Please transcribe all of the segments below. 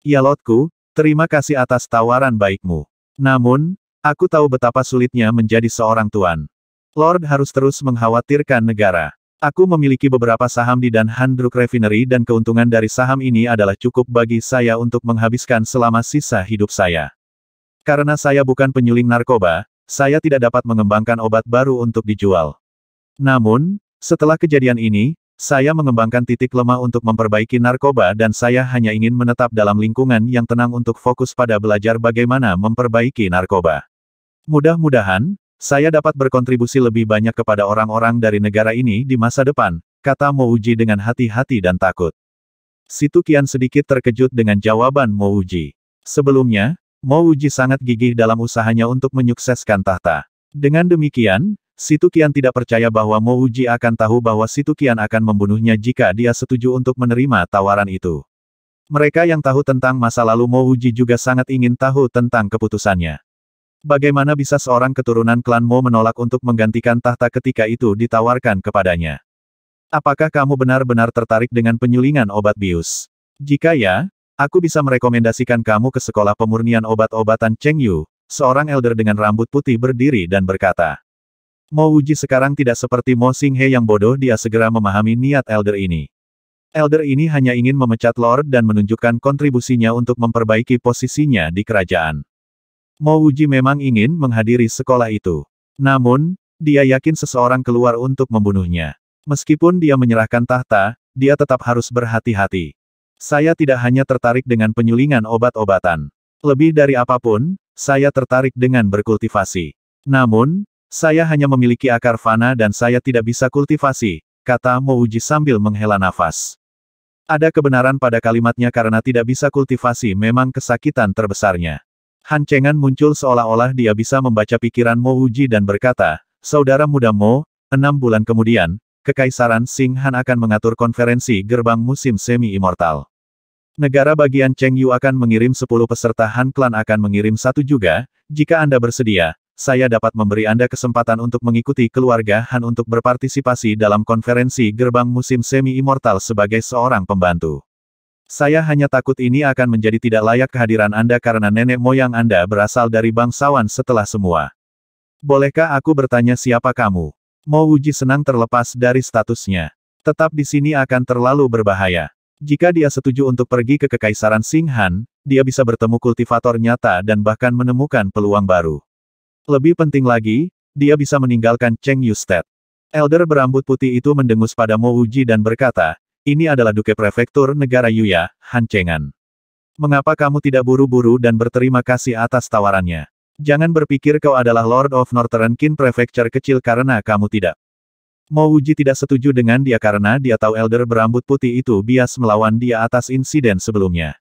Ya Lordku, terima kasih atas tawaran baikmu. Namun, aku tahu betapa sulitnya menjadi seorang tuan. Lord harus terus mengkhawatirkan negara. Aku memiliki beberapa saham di Danhan Druk Refinery dan keuntungan dari saham ini adalah cukup bagi saya untuk menghabiskan selama sisa hidup saya. Karena saya bukan penyuling narkoba, saya tidak dapat mengembangkan obat baru untuk dijual. Namun, setelah kejadian ini, saya mengembangkan titik lemah untuk memperbaiki narkoba dan saya hanya ingin menetap dalam lingkungan yang tenang untuk fokus pada belajar bagaimana memperbaiki narkoba. Mudah-mudahan, saya dapat berkontribusi lebih banyak kepada orang-orang dari negara ini di masa depan, kata Mouji dengan hati-hati dan takut. Situ Qian sedikit terkejut dengan jawaban Mouji. Sebelumnya, Mouji sangat gigih dalam usahanya untuk menyukseskan tahta. Dengan demikian, Situ Qian tidak percaya bahwa Mouji akan tahu bahwa Situ Qian akan membunuhnya jika dia setuju untuk menerima tawaran itu. Mereka yang tahu tentang masa lalu Mouji juga sangat ingin tahu tentang keputusannya. Bagaimana bisa seorang keturunan klan Mo menolak untuk menggantikan tahta ketika itu ditawarkan kepadanya? Apakah kamu benar-benar tertarik dengan penyulingan obat bius? Jika ya, aku bisa merekomendasikan kamu ke sekolah pemurnian obat-obatan Cheng Yu. Seorang elder dengan rambut putih berdiri dan berkata. Mo Wuji sekarang tidak seperti Mo Xinghe yang bodoh, dia segera memahami niat elder ini. Elder ini hanya ingin memecat Lord dan menunjukkan kontribusinya untuk memperbaiki posisinya di kerajaan. Mo Wuji memang ingin menghadiri sekolah itu. Namun, dia yakin seseorang keluar untuk membunuhnya. Meskipun dia menyerahkan tahta, dia tetap harus berhati-hati. Saya tidak hanya tertarik dengan penyulingan obat-obatan. Lebih dari apapun, saya tertarik dengan berkultivasi. Namun, saya hanya memiliki akar fana dan saya tidak bisa kultivasi, kata Mo Wuji sambil menghela nafas. Ada kebenaran pada kalimatnya karena tidak bisa kultivasi memang kesakitan terbesarnya. Han Chengan muncul seolah-olah dia bisa membaca pikiran Mo Wuji dan berkata, Saudara muda Mo, 6 bulan kemudian, Kekaisaran Xing Han akan mengatur konferensi gerbang musim semi-immortal. Negara bagian Cheng Yu akan mengirim 10 peserta Han Clan akan mengirim 1 juga, jika Anda bersedia, saya dapat memberi Anda kesempatan untuk mengikuti keluarga Han untuk berpartisipasi dalam konferensi gerbang musim semi-immortal sebagai seorang pembantu. Saya hanya takut ini akan menjadi tidak layak kehadiran Anda karena nenek moyang Anda berasal dari bangsawan setelah semua. Bolehkah aku bertanya siapa kamu? Mo Wuji senang terlepas dari statusnya. Tetap di sini akan terlalu berbahaya. Jika dia setuju untuk pergi ke Kekaisaran Xing Han, dia bisa bertemu kultivator nyata dan bahkan menemukan peluang baru. Lebih penting lagi, dia bisa meninggalkan Cheng Yu State. Elder berambut putih itu mendengus pada Mo Wuji dan berkata, ini adalah Duke Prefektur Negara Yuya, Han Chengan. Mengapa kamu tidak buru-buru dan berterima kasih atas tawarannya? Jangan berpikir kau adalah Lord of Northern Qin Prefecture kecil karena kamu tidak. Mo Wuji tidak setuju dengan dia karena dia tahu Elder berambut putih itu bias melawan dia atas insiden sebelumnya.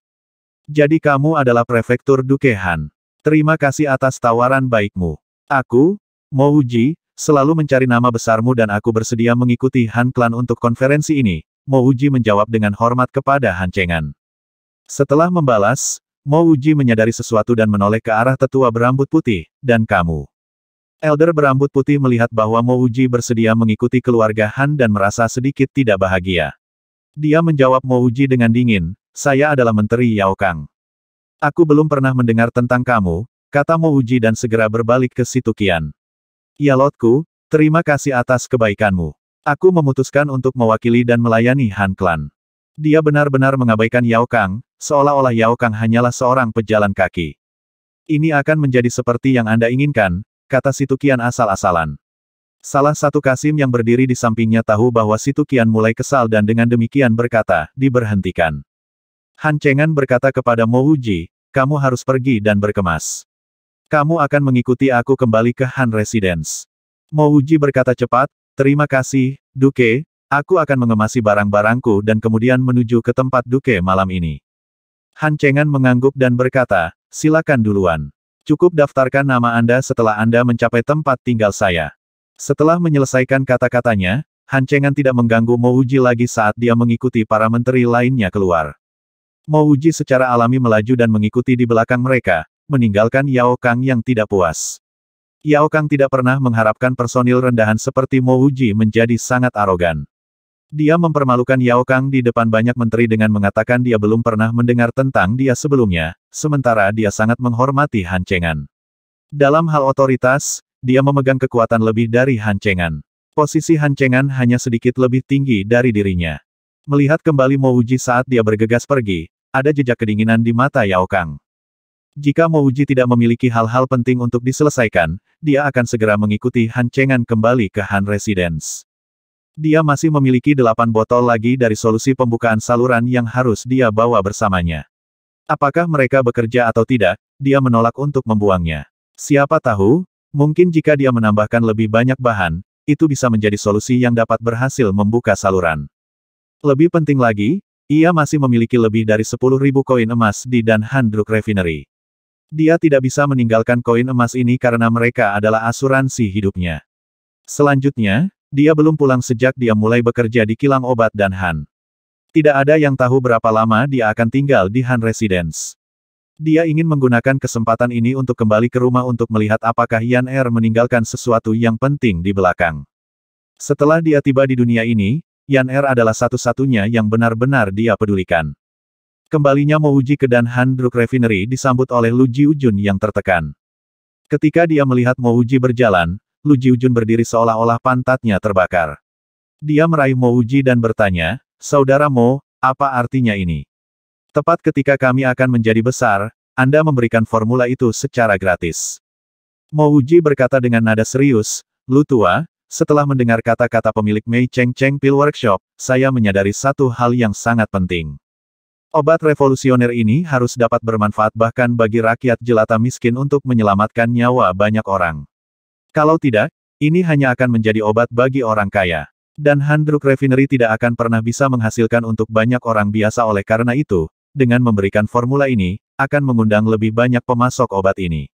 Jadi kamu adalah Prefektur Duke Han. Terima kasih atas tawaran baikmu. Aku, Mo Wuji, selalu mencari nama besarmu dan aku bersedia mengikuti Han Clan untuk konferensi ini. Mo Wuji menjawab dengan hormat kepada Han Chengan. Setelah membalas, Mo Wuji menyadari sesuatu dan menoleh ke arah tetua berambut putih, dan kamu. Elder berambut putih melihat bahwa Mo Wuji bersedia mengikuti keluarga Han dan merasa sedikit tidak bahagia. Dia menjawab Mo Wuji dengan dingin, saya adalah Menteri Yao Kang. Aku belum pernah mendengar tentang kamu, kata Mo Wuji dan segera berbalik ke Situ Qian. Ya Lordku, terima kasih atas kebaikanmu. Aku memutuskan untuk mewakili dan melayani Han Clan. Dia benar-benar mengabaikan Yao Kang, seolah-olah Yao Kang hanyalah seorang pejalan kaki. Ini akan menjadi seperti yang Anda inginkan, kata Situ Qian asal-asalan. Salah satu Kasim yang berdiri di sampingnya tahu bahwa Situ Qian mulai kesal dan dengan demikian berkata, diberhentikan. Han Chengan berkata kepada Mo Wuji, kamu harus pergi dan berkemas. Kamu akan mengikuti aku kembali ke Han Residence. Mo Wuji berkata cepat, terima kasih, Duke, aku akan mengemasi barang-barangku dan kemudian menuju ke tempat Duke malam ini. Han Chengan mengangguk dan berkata, silakan duluan. Cukup daftarkan nama Anda setelah Anda mencapai tempat tinggal saya. Setelah menyelesaikan kata-katanya, Han Chengan tidak mengganggu Mo Wuji lagi saat dia mengikuti para menteri lainnya keluar. Mo Wuji secara alami melaju dan mengikuti di belakang mereka, meninggalkan Yao Kang yang tidak puas. Yao Kang tidak pernah mengharapkan personil rendahan seperti Mo Wuji menjadi sangat arogan. Dia mempermalukan Yao Kang di depan banyak menteri dengan mengatakan dia belum pernah mendengar tentang dia sebelumnya, sementara dia sangat menghormati Han Chengan. Dalam hal otoritas, dia memegang kekuatan lebih dari Han Chengan. Posisi Han Chengan hanya sedikit lebih tinggi dari dirinya. Melihat kembali Mo Wuji saat dia bergegas pergi, ada jejak kedinginan di mata Yao Kang. Jika Mo Wuji tidak memiliki hal-hal penting untuk diselesaikan, dia akan segera mengikuti Han Chengan kembali ke Han Residence. Dia masih memiliki 8 botol lagi dari solusi pembukaan saluran yang harus dia bawa bersamanya. Apakah mereka bekerja atau tidak, dia menolak untuk membuangnya. Siapa tahu, mungkin jika dia menambahkan lebih banyak bahan, itu bisa menjadi solusi yang dapat berhasil membuka saluran. Lebih penting lagi, ia masih memiliki lebih dari 10.000 koin emas di Dan Han Druk Refinery. Dia tidak bisa meninggalkan koin emas ini karena mereka adalah asuransi hidupnya. Selanjutnya, dia belum pulang sejak dia mulai bekerja di kilang obat Dan Han. Tidak ada yang tahu berapa lama dia akan tinggal di Han Residence. Dia ingin menggunakan kesempatan ini untuk kembali ke rumah untuk melihat apakah Yan Er meninggalkan sesuatu yang penting di belakang. Setelah dia tiba di dunia ini, Yan Er adalah satu-satunya yang benar-benar dia pedulikan. Kembalinya Mo Wuji ke Dan Han Druk Refinery disambut oleh Lu Jiujun yang tertekan. Ketika dia melihat Mo Wuji berjalan, Lu Jiujun berdiri seolah-olah pantatnya terbakar. Dia meraih Mo Wuji dan bertanya, "Saudara Mo, apa artinya ini? Tepat ketika kami akan menjadi besar, Anda memberikan formula itu secara gratis." Mo Wuji berkata dengan nada serius, "Lu tua, setelah mendengar kata-kata pemilik Mei Cheng Cheng Pil Workshop, saya menyadari satu hal yang sangat penting. Obat revolusioner ini harus dapat bermanfaat bahkan bagi rakyat jelata miskin untuk menyelamatkan nyawa banyak orang. Kalau tidak, ini hanya akan menjadi obat bagi orang kaya. Dan Han Druk Refinery tidak akan pernah bisa menghasilkan untuk banyak orang biasa oleh karena itu, dengan memberikan formula ini, akan mengundang lebih banyak pemasok obat ini.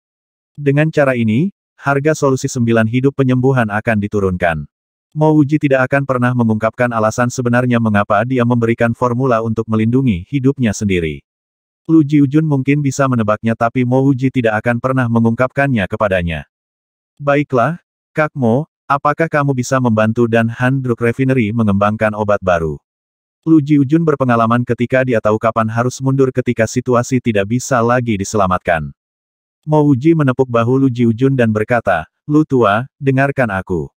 Dengan cara ini, harga solusi 9 hidup penyembuhan akan diturunkan." Mo Wuji tidak akan pernah mengungkapkan alasan sebenarnya mengapa dia memberikan formula untuk melindungi hidupnya sendiri. Lu Jiujun mungkin bisa menebaknya tapi Mo Wuji tidak akan pernah mengungkapkannya kepadanya. "Baiklah, Kak Mo, apakah kamu bisa membantu Dan Han Druk Refinery mengembangkan obat baru?" Lu Jiujun berpengalaman ketika dia tahu kapan harus mundur ketika situasi tidak bisa lagi diselamatkan. Mo Wuji menepuk bahu Lu Jiujun dan berkata, "Lu tua, dengarkan aku.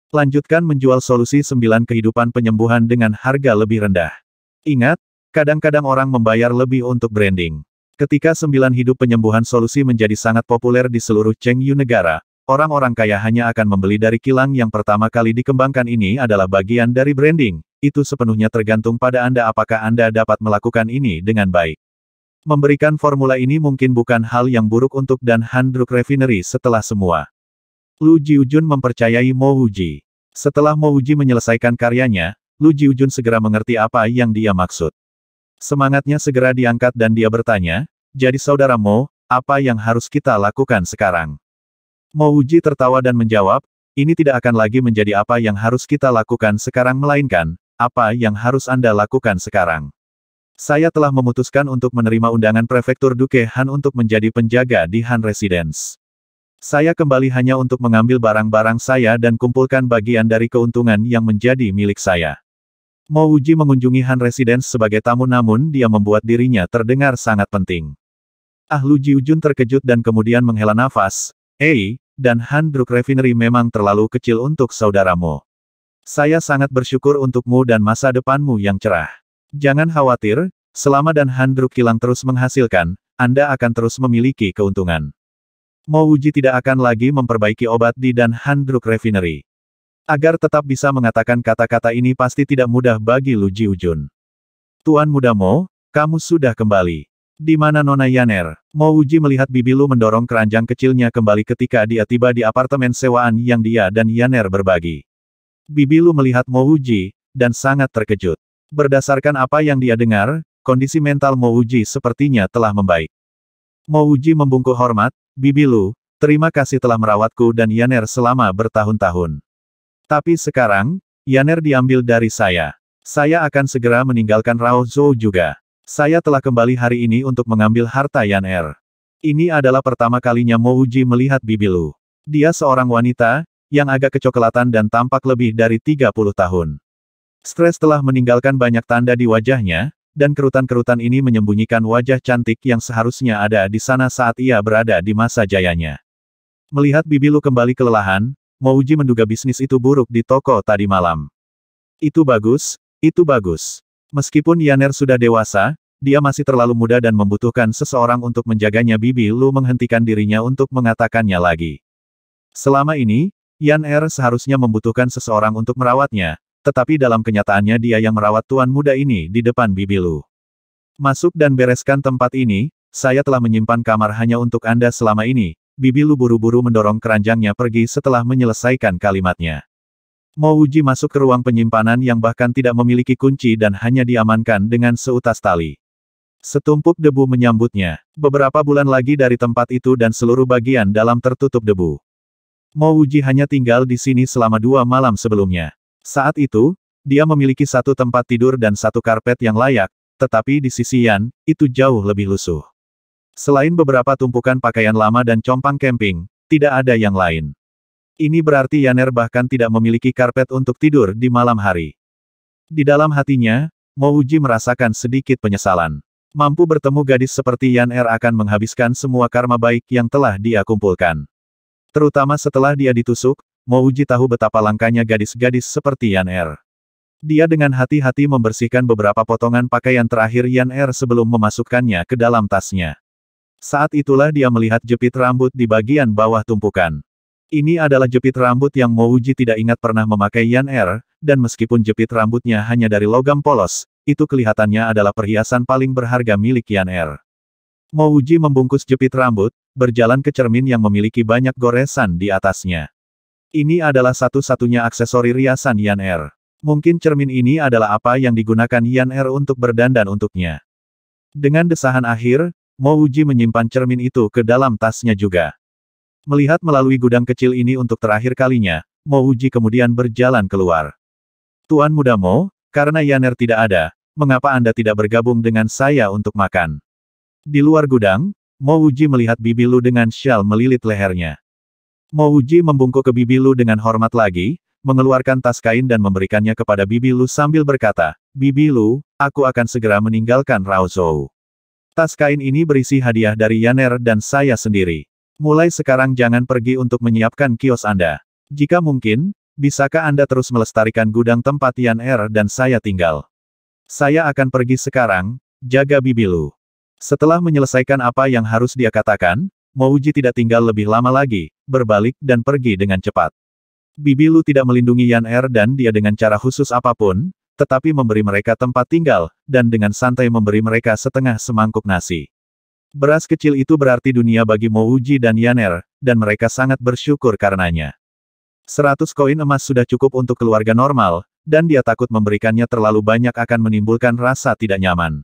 Lanjutkan menjual solusi 9 kehidupan penyembuhan dengan harga lebih rendah. Ingat, kadang-kadang orang membayar lebih untuk branding. Ketika 9 hidup penyembuhan solusi menjadi sangat populer di seluruh Chengyu negara, orang-orang kaya hanya akan membeli dari kilang yang pertama kali dikembangkan ini adalah bagian dari branding. Itu sepenuhnya tergantung pada Anda apakah Anda dapat melakukan ini dengan baik. Memberikan formula ini mungkin bukan hal yang buruk untuk Dan Han Druk Refinery setelah semua." Lu Jiujun mempercayai Mo Wuji. Setelah Mo Wuji menyelesaikan karyanya, Lu Jiujun segera mengerti apa yang dia maksud. Semangatnya segera diangkat dan dia bertanya, "Jadi saudara Mo, apa yang harus kita lakukan sekarang?" Mo Wuji tertawa dan menjawab, "Ini tidak akan lagi menjadi apa yang harus kita lakukan sekarang melainkan, apa yang harus Anda lakukan sekarang. Saya telah memutuskan untuk menerima undangan Prefektur Duke Han untuk menjadi penjaga di Han Residence. Saya kembali hanya untuk mengambil barang-barang saya dan kumpulkan bagian dari keuntungan yang menjadi milik saya." Mo Wuji mengunjungi Han Residence sebagai tamu namun dia membuat dirinya terdengar sangat penting. Lu Jiujun terkejut dan kemudian menghela nafas, Dan Han Druk Refinery memang terlalu kecil untuk saudara Mo. Saya sangat bersyukur untukmu dan masa depanmu yang cerah. Jangan khawatir, selama Dan Han Druk kilang terus menghasilkan, Anda akan terus memiliki keuntungan. Mo Wuji tidak akan lagi memperbaiki obat di Dan Han Druk Refinery. Agar tetap bisa mengatakan kata-kata ini pasti tidak mudah bagi Lu Jiujun. "Tuan muda Mo, kamu sudah kembali. Di mana Nona Yaner?" Mo Wuji melihat Bibi Lu mendorong keranjang kecilnya kembali ketika dia tiba di apartemen sewaan yang dia dan Yaner berbagi. Bibi Lu melihat Mo Wuji, dan sangat terkejut. Berdasarkan apa yang dia dengar, kondisi mental Mo Wuji sepertinya telah membaik. Mo Wuji membungkuk hormat, "Bibi Lu, terima kasih telah merawatku dan Yaner selama bertahun-tahun. Tapi sekarang, Yaner diambil dari saya. Saya akan segera meninggalkan Rao Zhou juga. Saya telah kembali hari ini untuk mengambil harta Yaner." Ini adalah pertama kalinya Mo Wuji melihat Bibi Lu. Dia seorang wanita, yang agak kecoklatan dan tampak lebih dari 30 tahun. Stres telah meninggalkan banyak tanda di wajahnya, dan kerutan-kerutan ini menyembunyikan wajah cantik yang seharusnya ada di sana saat ia berada di masa jayanya. Melihat Bibi Lu kembali kelelahan, Mouji menduga bisnis itu buruk di toko tadi malam. Itu bagus, itu bagus. Meskipun Yaner sudah dewasa, dia masih terlalu muda dan membutuhkan seseorang untuk menjaganya. Bibi Lu menghentikan dirinya untuk mengatakannya lagi. Selama ini, Yaner seharusnya membutuhkan seseorang untuk merawatnya, tetapi dalam kenyataannya dia yang merawat tuan muda ini di depan Bibi Lu. Masuk dan bereskan tempat ini, saya telah menyimpan kamar hanya untuk Anda selama ini. Bibi Lu buru-buru mendorong keranjangnya pergi setelah menyelesaikan kalimatnya. Mouji masuk ke ruang penyimpanan yang bahkan tidak memiliki kunci dan hanya diamankan dengan seutas tali. Setumpuk debu menyambutnya. Beberapa bulan lagi dari tempat itu dan seluruh bagian dalam tertutup debu. Mouji hanya tinggal di sini selama 2 malam sebelumnya. Saat itu, dia memiliki satu tempat tidur dan satu karpet yang layak, tetapi di sisi Yan, itu jauh lebih lusuh. Selain beberapa tumpukan pakaian lama dan compang camping, tidak ada yang lain. Ini berarti Yaner bahkan tidak memiliki karpet untuk tidur di malam hari. Di dalam hatinya, Mouji merasakan sedikit penyesalan. Mampu bertemu gadis seperti Yaner akan menghabiskan semua karma baik yang telah dia kumpulkan. Terutama setelah dia ditusuk, Mouji tahu betapa langkanya gadis-gadis seperti Yaner. Dia dengan hati-hati membersihkan beberapa potongan pakaian terakhir Yaner sebelum memasukkannya ke dalam tasnya. Saat itulah dia melihat jepit rambut di bagian bawah tumpukan. Ini adalah jepit rambut yang Mouji tidak ingat pernah memakai Yaner, dan meskipun jepit rambutnya hanya dari logam polos, itu kelihatannya adalah perhiasan paling berharga milik Yaner. Mouji membungkus jepit rambut, berjalan ke cermin yang memiliki banyak goresan di atasnya. Ini adalah satu-satunya aksesori riasan Yaner. Mungkin cermin ini adalah apa yang digunakan Yaner untuk berdandan untuknya. Dengan desahan akhir, Mouji menyimpan cermin itu ke dalam tasnya juga. Melihat melalui gudang kecil ini untuk terakhir kalinya, Mouji kemudian berjalan keluar. Tuan Muda Mo, karena Yaner tidak ada, mengapa Anda tidak bergabung dengan saya untuk makan? Di luar gudang, Mouji melihat Bibi Lu dengan syal melilit lehernya. Mouji membungkuk ke Bibi Lu dengan hormat lagi, mengeluarkan tas kain dan memberikannya kepada Bibi Lu sambil berkata, Bibi Lu, aku akan segera meninggalkan Raozhou. Tas kain ini berisi hadiah dari Yaner dan saya sendiri. Mulai sekarang jangan pergi untuk menyiapkan kios Anda. Jika mungkin, bisakah Anda terus melestarikan gudang tempat Yaner dan saya tinggal? Saya akan pergi sekarang, jaga Bibi Lu. Setelah menyelesaikan apa yang harus dia katakan, Mouji tidak tinggal lebih lama lagi, berbalik dan pergi dengan cepat. Bibi Lu tidak melindungi Yaner dan dia dengan cara khusus apapun, tetapi memberi mereka tempat tinggal, dan dengan santai memberi mereka setengah semangkuk nasi. Beras kecil itu berarti dunia bagi Mouji dan Yaner, dan mereka sangat bersyukur karenanya. 100 koin emas sudah cukup untuk keluarga normal, dan dia takut memberikannya terlalu banyak akan menimbulkan rasa tidak nyaman.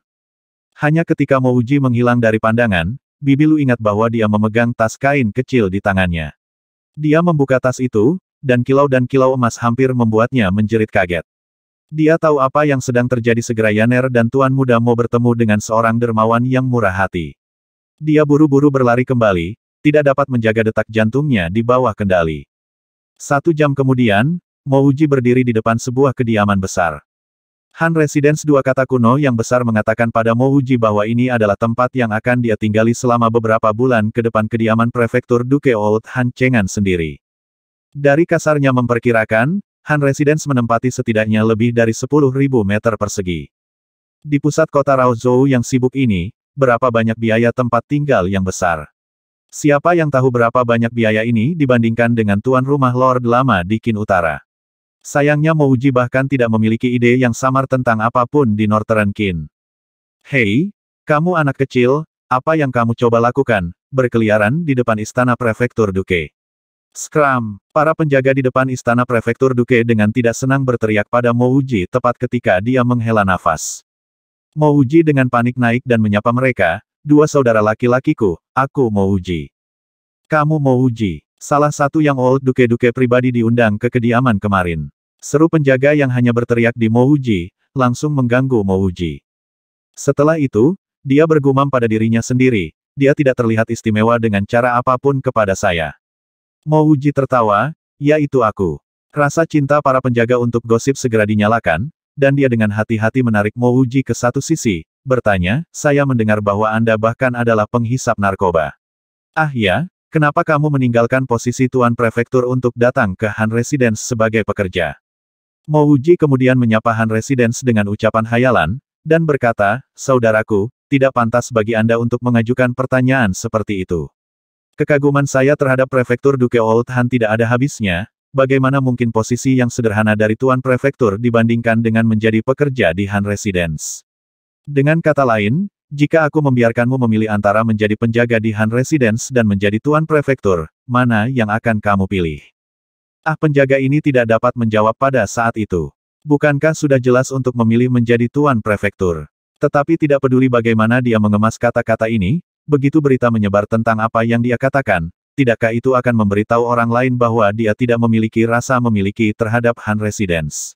Hanya ketika Mouji menghilang dari pandangan, Bibi Lu ingat bahwa dia memegang tas kain kecil di tangannya. Dia membuka tas itu, dan kilau emas hampir membuatnya menjerit kaget. Dia tahu apa yang sedang terjadi. Segera Yaner dan Tuan Muda Mo bertemu dengan seorang dermawan yang murah hati. Dia buru-buru berlari kembali, tidak dapat menjaga detak jantungnya di bawah kendali. 1 jam kemudian, Mouji berdiri di depan sebuah kediaman besar. Han Residence, 2 kata kuno yang besar mengatakan pada Mouji bahwa ini adalah tempat yang akan dia tinggali selama beberapa bulan ke depan. Kediaman prefektur Duke Old Han Chengan sendiri. Dari kasarnya memperkirakan, Han Residence menempati setidaknya lebih dari 10.000 meter persegi. Di pusat kota Raozhou yang sibuk ini, berapa banyak biaya tempat tinggal yang besar? Siapa yang tahu berapa banyak biaya ini dibandingkan dengan tuan rumah Lord Lama di Qin Utara? Sayangnya Mouji bahkan tidak memiliki ide yang samar tentang apapun di Northern Qin. Hei, kamu anak kecil, apa yang kamu coba lakukan, berkeliaran di depan istana prefektur Duke? Skram! Para penjaga di depan istana prefektur Duke dengan tidak senang berteriak pada Mouji tepat ketika dia menghela nafas. Mouji dengan panik naik dan menyapa mereka, 2 saudara laki-lakiku, aku Mouji. Kamu Mouji. Salah satu yang Old Duke pribadi diundang ke kediaman kemarin. Seru penjaga yang hanya berteriak di Mouji, langsung mengganggu Mouji. Setelah itu, dia bergumam pada dirinya sendiri, dia tidak terlihat istimewa dengan cara apapun kepada saya. Mouji tertawa, ya itu aku. Rasa cinta para penjaga untuk gosip segera dinyalakan, dan dia dengan hati-hati menarik Mo Wuji ke satu sisi, bertanya, saya mendengar bahwa Anda bahkan adalah penghisap narkoba. Ah ya, kenapa kamu meninggalkan posisi Tuan Prefektur untuk datang ke Han Residence sebagai pekerja? Mo Wuji kemudian menyapa Han Residence dengan ucapan hayalan, dan berkata, saudaraku, tidak pantas bagi Anda untuk mengajukan pertanyaan seperti itu. Kekaguman saya terhadap Prefektur Duke Old Han tidak ada habisnya, bagaimana mungkin posisi yang sederhana dari Tuan Prefektur dibandingkan dengan menjadi pekerja di Han Residence. Dengan kata lain, jika aku membiarkanmu memilih antara menjadi penjaga di Han Residence dan menjadi Tuan Prefektur, mana yang akan kamu pilih? Ah, penjaga ini tidak dapat menjawab pada saat itu. Bukankah sudah jelas untuk memilih menjadi Tuan Prefektur? Tetapi tidak peduli bagaimana dia mengemas kata-kata ini, begitu berita menyebar tentang apa yang dia katakan, tidakkah itu akan memberitahu orang lain bahwa dia tidak memiliki rasa memiliki terhadap Han Residence?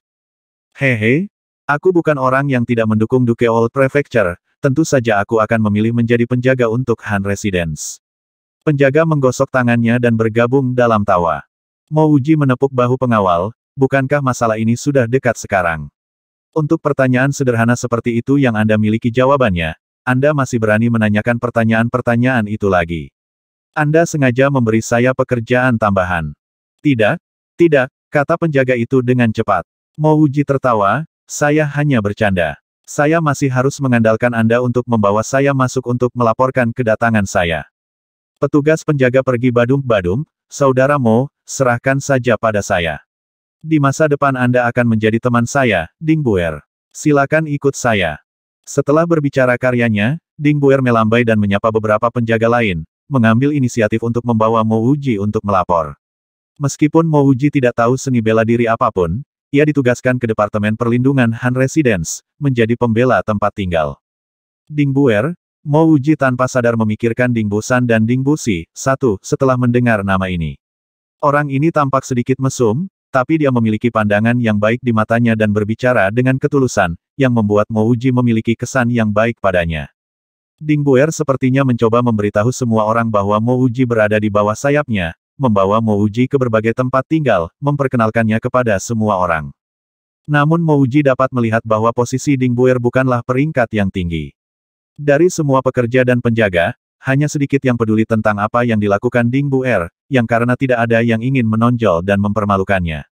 Hehe, aku bukan orang yang tidak mendukung Duke Old Prefecture, tentu saja aku akan memilih menjadi penjaga untuk Han Residence. Penjaga menggosok tangannya dan bergabung dalam tawa. Mo Wuji menepuk bahu pengawal, bukankah masalah ini sudah dekat sekarang? Untuk pertanyaan sederhana seperti itu yang Anda miliki jawabannya, Anda masih berani menanyakan pertanyaan-pertanyaan itu lagi. Anda sengaja memberi saya pekerjaan tambahan. Tidak, tidak, kata penjaga itu dengan cepat. Mo Wuji tertawa, saya hanya bercanda. Saya masih harus mengandalkan Anda untuk membawa saya masuk untuk melaporkan kedatangan saya. Petugas penjaga pergi badum-badum, saudara Mo, serahkan saja pada saya. Di masa depan Anda akan menjadi teman saya, Ding Buer. Silakan ikut saya. Setelah berbicara karyanya, Ding Buer melambai dan menyapa beberapa penjaga lain, mengambil inisiatif untuk membawa Mo Wuji untuk melapor. Meskipun Mo Wuji tidak tahu seni bela diri apapun, ia ditugaskan ke Departemen Perlindungan Han Residence, menjadi pembela tempat tinggal. Ding Buer, Mo Wuji tanpa sadar memikirkan Ding Busan dan Ding Busi, setelah mendengar nama ini. Orang ini tampak sedikit mesum, tapi dia memiliki pandangan yang baik di matanya dan berbicara dengan ketulusan, yang membuat Mo Wuji memiliki kesan yang baik padanya. Ding Buer sepertinya mencoba memberitahu semua orang bahwa Mo Wuji berada di bawah sayapnya, membawa Mo Wuji ke berbagai tempat tinggal, memperkenalkannya kepada semua orang. Namun Mo Wuji dapat melihat bahwa posisi Ding Buer bukanlah peringkat yang tinggi. Dari semua pekerja dan penjaga, hanya sedikit yang peduli tentang apa yang dilakukan Ding Buer, yang karena tidak ada yang ingin menonjol dan mempermalukannya.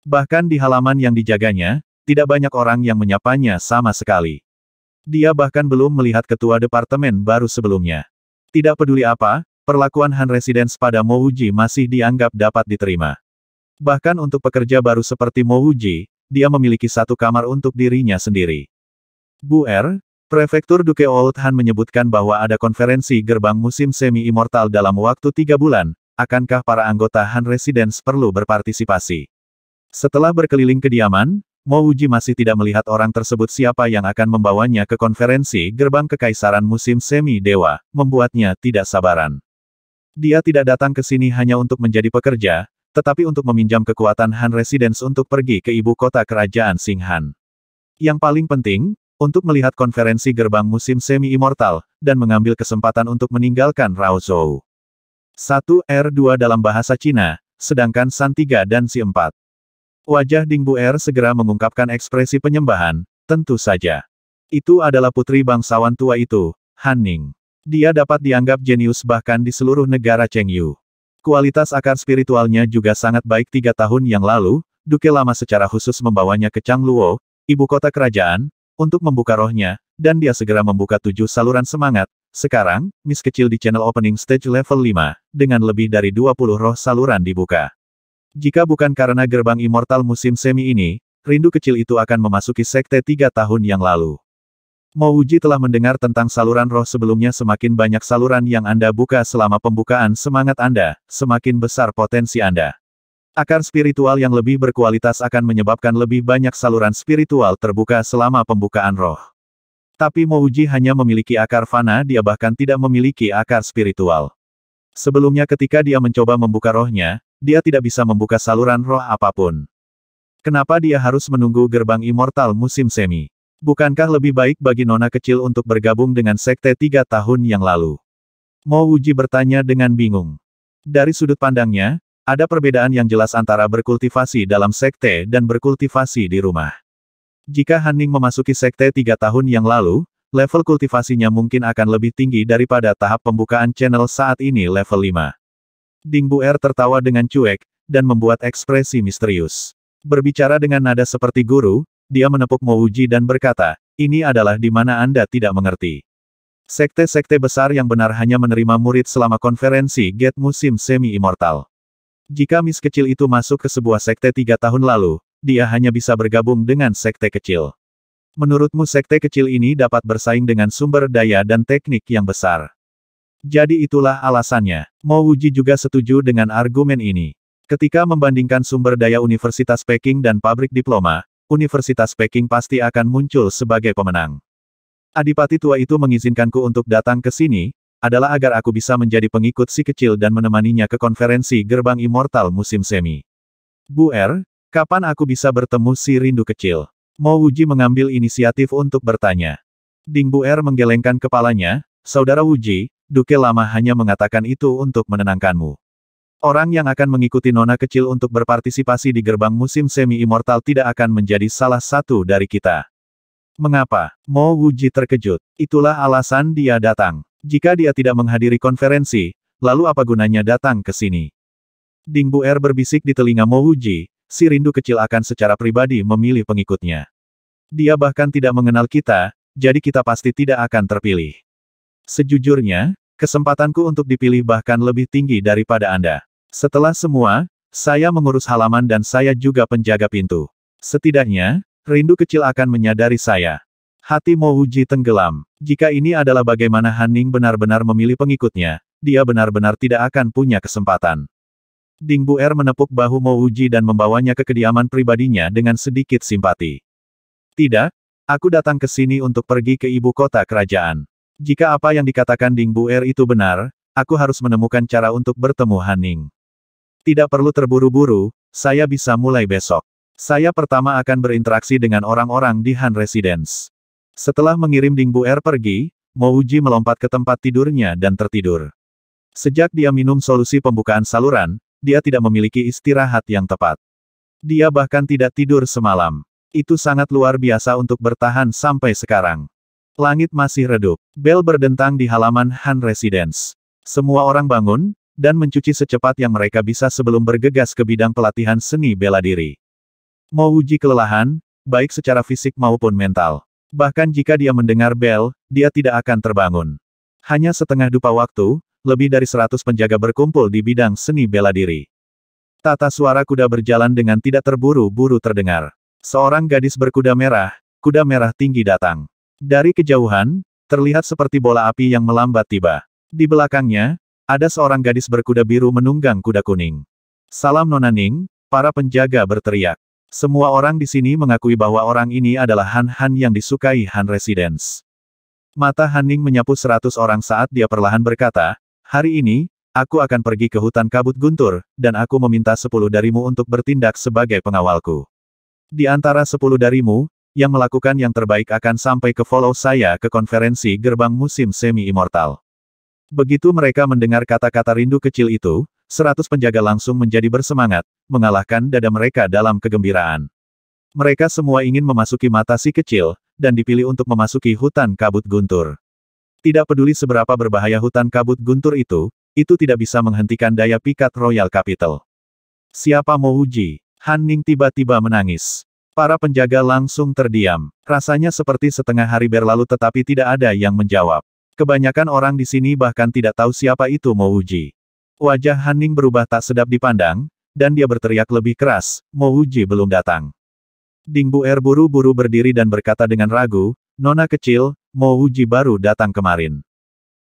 Bahkan di halaman yang dijaganya, tidak banyak orang yang menyapanya sama sekali. Dia bahkan belum melihat ketua departemen baru sebelumnya. Tidak peduli apa, perlakuan Han Residence pada Mo Wuji masih dianggap dapat diterima. Bahkan untuk pekerja baru seperti Mo Wuji, dia memiliki satu kamar untuk dirinya sendiri. Buer, Prefektur Duke Old Han menyebutkan bahwa ada konferensi gerbang musim semi-immortal dalam waktu 3 bulan, akankah para anggota Han Residence perlu berpartisipasi? Setelah berkeliling kediaman, Mo Wuji masih tidak melihat orang tersebut siapa yang akan membawanya ke konferensi gerbang kekaisaran musim semi-dewa, membuatnya tidak sabaran. Dia tidak datang ke sini hanya untuk menjadi pekerja, tetapi untuk meminjam kekuatan Han Residence untuk pergi ke ibu kota kerajaan Xinghan. Yang paling penting, untuk melihat konferensi gerbang musim semi-immortal, dan mengambil kesempatan untuk meninggalkan Raozhou. 1R2 dalam bahasa Cina, sedangkan San 3 dan Si 4. Wajah Ding Buer segera mengungkapkan ekspresi penyembahan, tentu saja. Itu adalah putri bangsawan tua itu, Han Ning. Dia dapat dianggap jenius bahkan di seluruh negara Chengyu. Kualitas akar spiritualnya juga sangat baik 3 tahun yang lalu, Duke Lama secara khusus membawanya ke Changluo, ibu kota kerajaan, untuk membuka rohnya, dan dia segera membuka 7 saluran semangat. Sekarang, Miss kecil di channel opening stage level 5, dengan lebih dari 20 roh saluran dibuka. Jika bukan karena gerbang immortal musim semi ini, rindu kecil itu akan memasuki sekte 3 tahun yang lalu. Mo Wuji telah mendengar tentang saluran roh sebelumnya. Semakin banyak saluran yang Anda buka selama pembukaan semangat Anda, semakin besar potensi Anda. Akar spiritual yang lebih berkualitas akan menyebabkan lebih banyak saluran spiritual terbuka selama pembukaan roh. Tapi Mo Wuji hanya memiliki akar fana, dia bahkan tidak memiliki akar spiritual. Sebelumnya ketika dia mencoba membuka rohnya, dia tidak bisa membuka saluran roh apapun. Kenapa dia harus menunggu gerbang immortal musim semi? Bukankah lebih baik bagi nona kecil untuk bergabung dengan sekte 3 tahun yang lalu? Mo Wuji bertanya dengan bingung. Dari sudut pandangnya, ada perbedaan yang jelas antara berkultivasi dalam sekte dan berkultivasi di rumah. Jika Han Ning memasuki sekte 3 tahun yang lalu, level kultivasinya mungkin akan lebih tinggi daripada tahap pembukaan channel saat ini level 5. Ding Buer tertawa dengan cuek, dan membuat ekspresi misterius. Berbicara dengan nada seperti guru, dia menepuk Mo Wuji dan berkata, ini adalah di mana Anda tidak mengerti. Sekte-sekte besar yang benar hanya menerima murid selama konferensi Gate musim semi-immortal. Jika Miss kecil itu masuk ke sebuah sekte 3 tahun lalu, dia hanya bisa bergabung dengan sekte kecil. Menurutmu sekte kecil ini dapat bersaing dengan sumber daya dan teknik yang besar. Jadi itulah alasannya. Mo Wuji juga setuju dengan argumen ini. Ketika membandingkan sumber daya Universitas Peking dan pabrik diploma, Universitas Peking pasti akan muncul sebagai pemenang. Adipati tua itu mengizinkanku untuk datang ke sini, adalah agar aku bisa menjadi pengikut si kecil dan menemaninya ke konferensi Gerbang Immortal musim semi. Buer, kapan aku bisa bertemu si rindu kecil? Mo Wuji mengambil inisiatif untuk bertanya. Ding Buer menggelengkan kepalanya, Saudara Wuji, Duke Lama hanya mengatakan itu untuk menenangkanmu. Orang yang akan mengikuti nona kecil untuk berpartisipasi di gerbang musim semi-immortal tidak akan menjadi salah satu dari kita. Mengapa? Mo Wuji terkejut. Itulah alasan dia datang. Jika dia tidak menghadiri konferensi, lalu apa gunanya datang ke sini? Ding Buer berbisik di telinga Mo Wuji, si rindu kecil akan secara pribadi memilih pengikutnya. Dia bahkan tidak mengenal kita, jadi kita pasti tidak akan terpilih. Sejujurnya, kesempatanku untuk dipilih bahkan lebih tinggi daripada Anda. Setelah semua, saya mengurus halaman dan saya juga penjaga pintu. Setidaknya, rindu kecil akan menyadari saya. Hati Mo Wuji tenggelam. Jika ini adalah bagaimana Han Ning benar-benar memilih pengikutnya, dia benar-benar tidak akan punya kesempatan. Ding Buer menepuk bahu Mo Wuji dan membawanya ke kediaman pribadinya dengan sedikit simpati. Tidak, aku datang ke sini untuk pergi ke ibu kota kerajaan. Jika apa yang dikatakan Ding Buer itu benar, aku harus menemukan cara untuk bertemu Han Ning. Tidak perlu terburu-buru, saya bisa mulai besok. Saya pertama akan berinteraksi dengan orang-orang di Han Residence. Setelah mengirim Ding Buer pergi, Mo Wuji melompat ke tempat tidurnya dan tertidur. Sejak dia minum solusi pembukaan saluran, dia tidak memiliki istirahat yang tepat. Dia bahkan tidak tidur semalam. Itu sangat luar biasa untuk bertahan sampai sekarang. Langit masih redup. Bel berdentang di halaman Han Residence. Semua orang bangun, dan mencuci secepat yang mereka bisa sebelum bergegas ke bidang pelatihan seni bela diri. Mo Wuji kelelahan, baik secara fisik maupun mental. Bahkan jika dia mendengar bel, dia tidak akan terbangun. Hanya setengah dupa waktu, lebih dari 100 penjaga berkumpul di bidang seni bela diri. Tata suara kuda berjalan dengan tidak terburu-buru terdengar. Seorang gadis berkuda merah tinggi datang. Dari kejauhan, terlihat seperti bola api yang melambat tiba. Di belakangnya, ada seorang gadis berkuda biru menunggang kuda kuning. Salam Nona Ning, para penjaga berteriak. Semua orang di sini mengakui bahwa orang ini adalah Han yang disukai Han Residence. Mata Han Ning menyapu 100 orang saat dia perlahan berkata, hari ini, aku akan pergi ke hutan kabut guntur, dan aku meminta 10 darimu untuk bertindak sebagai pengawalku. Di antara 10 darimu, yang melakukan yang terbaik akan sampai ke follow saya ke konferensi gerbang musim semi-immortal. Begitu mereka mendengar kata-kata rindu kecil itu, 100 penjaga langsung menjadi bersemangat, mengalahkan dada mereka dalam kegembiraan. Mereka semua ingin memasuki mata si kecil, dan dipilih untuk memasuki hutan kabut guntur. Tidak peduli seberapa berbahaya hutan kabut guntur itu tidak bisa menghentikan daya pikat Royal Capital. Siapa Mo Wuji? Han Ning tiba-tiba menangis. Para penjaga langsung terdiam. Rasanya seperti setengah hari berlalu tetapi tidak ada yang menjawab. Kebanyakan orang di sini bahkan tidak tahu siapa itu Mo Wuji. Wajah Han Ning berubah tak sedap dipandang, dan dia berteriak lebih keras, Mo Wuji belum datang. Ding Buer buru-buru berdiri dan berkata dengan ragu, Nona kecil, Mo Wuji baru datang kemarin.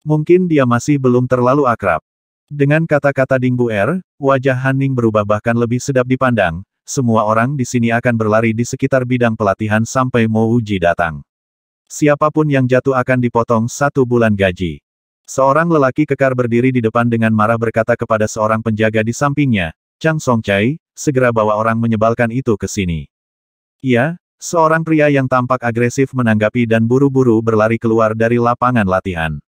Mungkin dia masih belum terlalu akrab. Dengan kata-kata Ding Buer, wajah Han Ning berubah bahkan lebih sedap dipandang. Semua orang di sini akan berlari di sekitar bidang pelatihan sampai Mo Wuji datang. Siapapun yang jatuh akan dipotong 1 bulan gaji. Seorang lelaki kekar berdiri di depan dengan marah berkata kepada seorang penjaga di sampingnya, Chang Songchai, segera bawa orang menyebalkan itu ke sini. Iya, seorang pria yang tampak agresif menanggapi dan buru-buru berlari keluar dari lapangan latihan.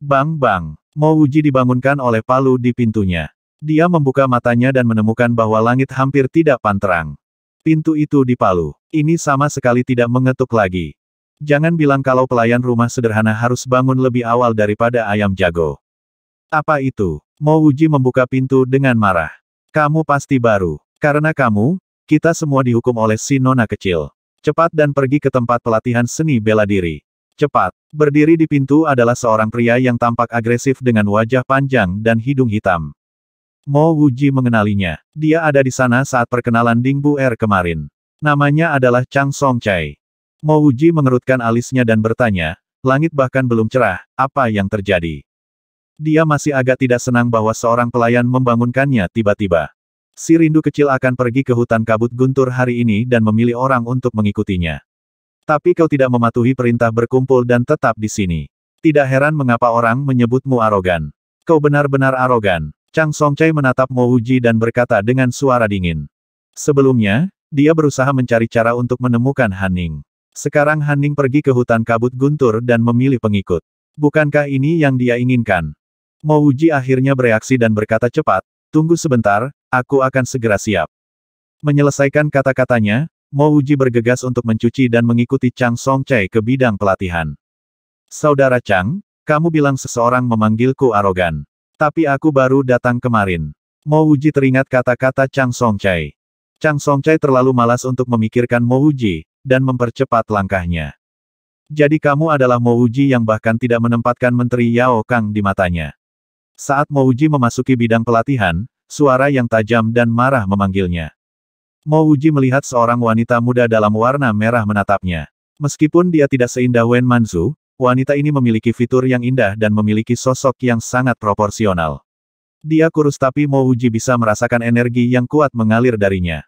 Bang-bang, Mo Wuji dibangunkan oleh palu di pintunya. Dia membuka matanya dan menemukan bahwa langit hampir tidak panterang. Pintu itu dipalu. Ini sama sekali tidak mengetuk lagi. Jangan bilang kalau pelayan rumah sederhana harus bangun lebih awal daripada ayam jago. Apa itu? Mo Wuji membuka pintu dengan marah. Kamu pasti baru. Karena kamu, kita semua dihukum oleh si nona kecil. Cepat dan pergi ke tempat pelatihan seni bela diri. Cepat. Berdiri di pintu adalah seorang pria yang tampak agresif dengan wajah panjang dan hidung hitam. Mo Wuji mengenalinya. Dia ada di sana saat perkenalan Ding Bu Er kemarin. Namanya adalah Chang Songchai. Mo Wuji mengerutkan alisnya dan bertanya, langit bahkan belum cerah, apa yang terjadi? Dia masih agak tidak senang bahwa seorang pelayan membangunkannya tiba-tiba. Si rindu kecil akan pergi ke hutan kabut guntur hari ini dan memilih orang untuk mengikutinya. Tapi kau tidak mematuhi perintah berkumpul dan tetap di sini. Tidak heran mengapa orang menyebutmu arogan. Kau benar-benar arogan. Chang Songchai menatap Mo Wuji dan berkata dengan suara dingin. Sebelumnya, dia berusaha mencari cara untuk menemukan Han Ning. Sekarang Han Ning pergi ke hutan kabut guntur dan memilih pengikut. Bukankah ini yang dia inginkan? Mo Wuji akhirnya bereaksi dan berkata cepat, tunggu sebentar, aku akan segera siap. Menyelesaikan kata-katanya, Mo Wuji bergegas untuk mencuci dan mengikuti Chang Songchai ke bidang pelatihan. Saudara Chang, kamu bilang seseorang memanggilku arogan. Tapi aku baru datang kemarin. Mo Wuji teringat kata-kata Chang Songchai. Chang Songchai terlalu malas untuk memikirkan Mo Wuji, dan mempercepat langkahnya. Jadi kamu adalah Mo Wuji yang bahkan tidak menempatkan Menteri Yao Kang di matanya. Saat Mo Wuji memasuki bidang pelatihan, suara yang tajam dan marah memanggilnya. Mo Wuji melihat seorang wanita muda dalam warna merah menatapnya. Meskipun dia tidak seindah Wen Manzu, wanita ini memiliki fitur yang indah dan memiliki sosok yang sangat proporsional. Dia kurus tapi Mo Wuji bisa merasakan energi yang kuat mengalir darinya.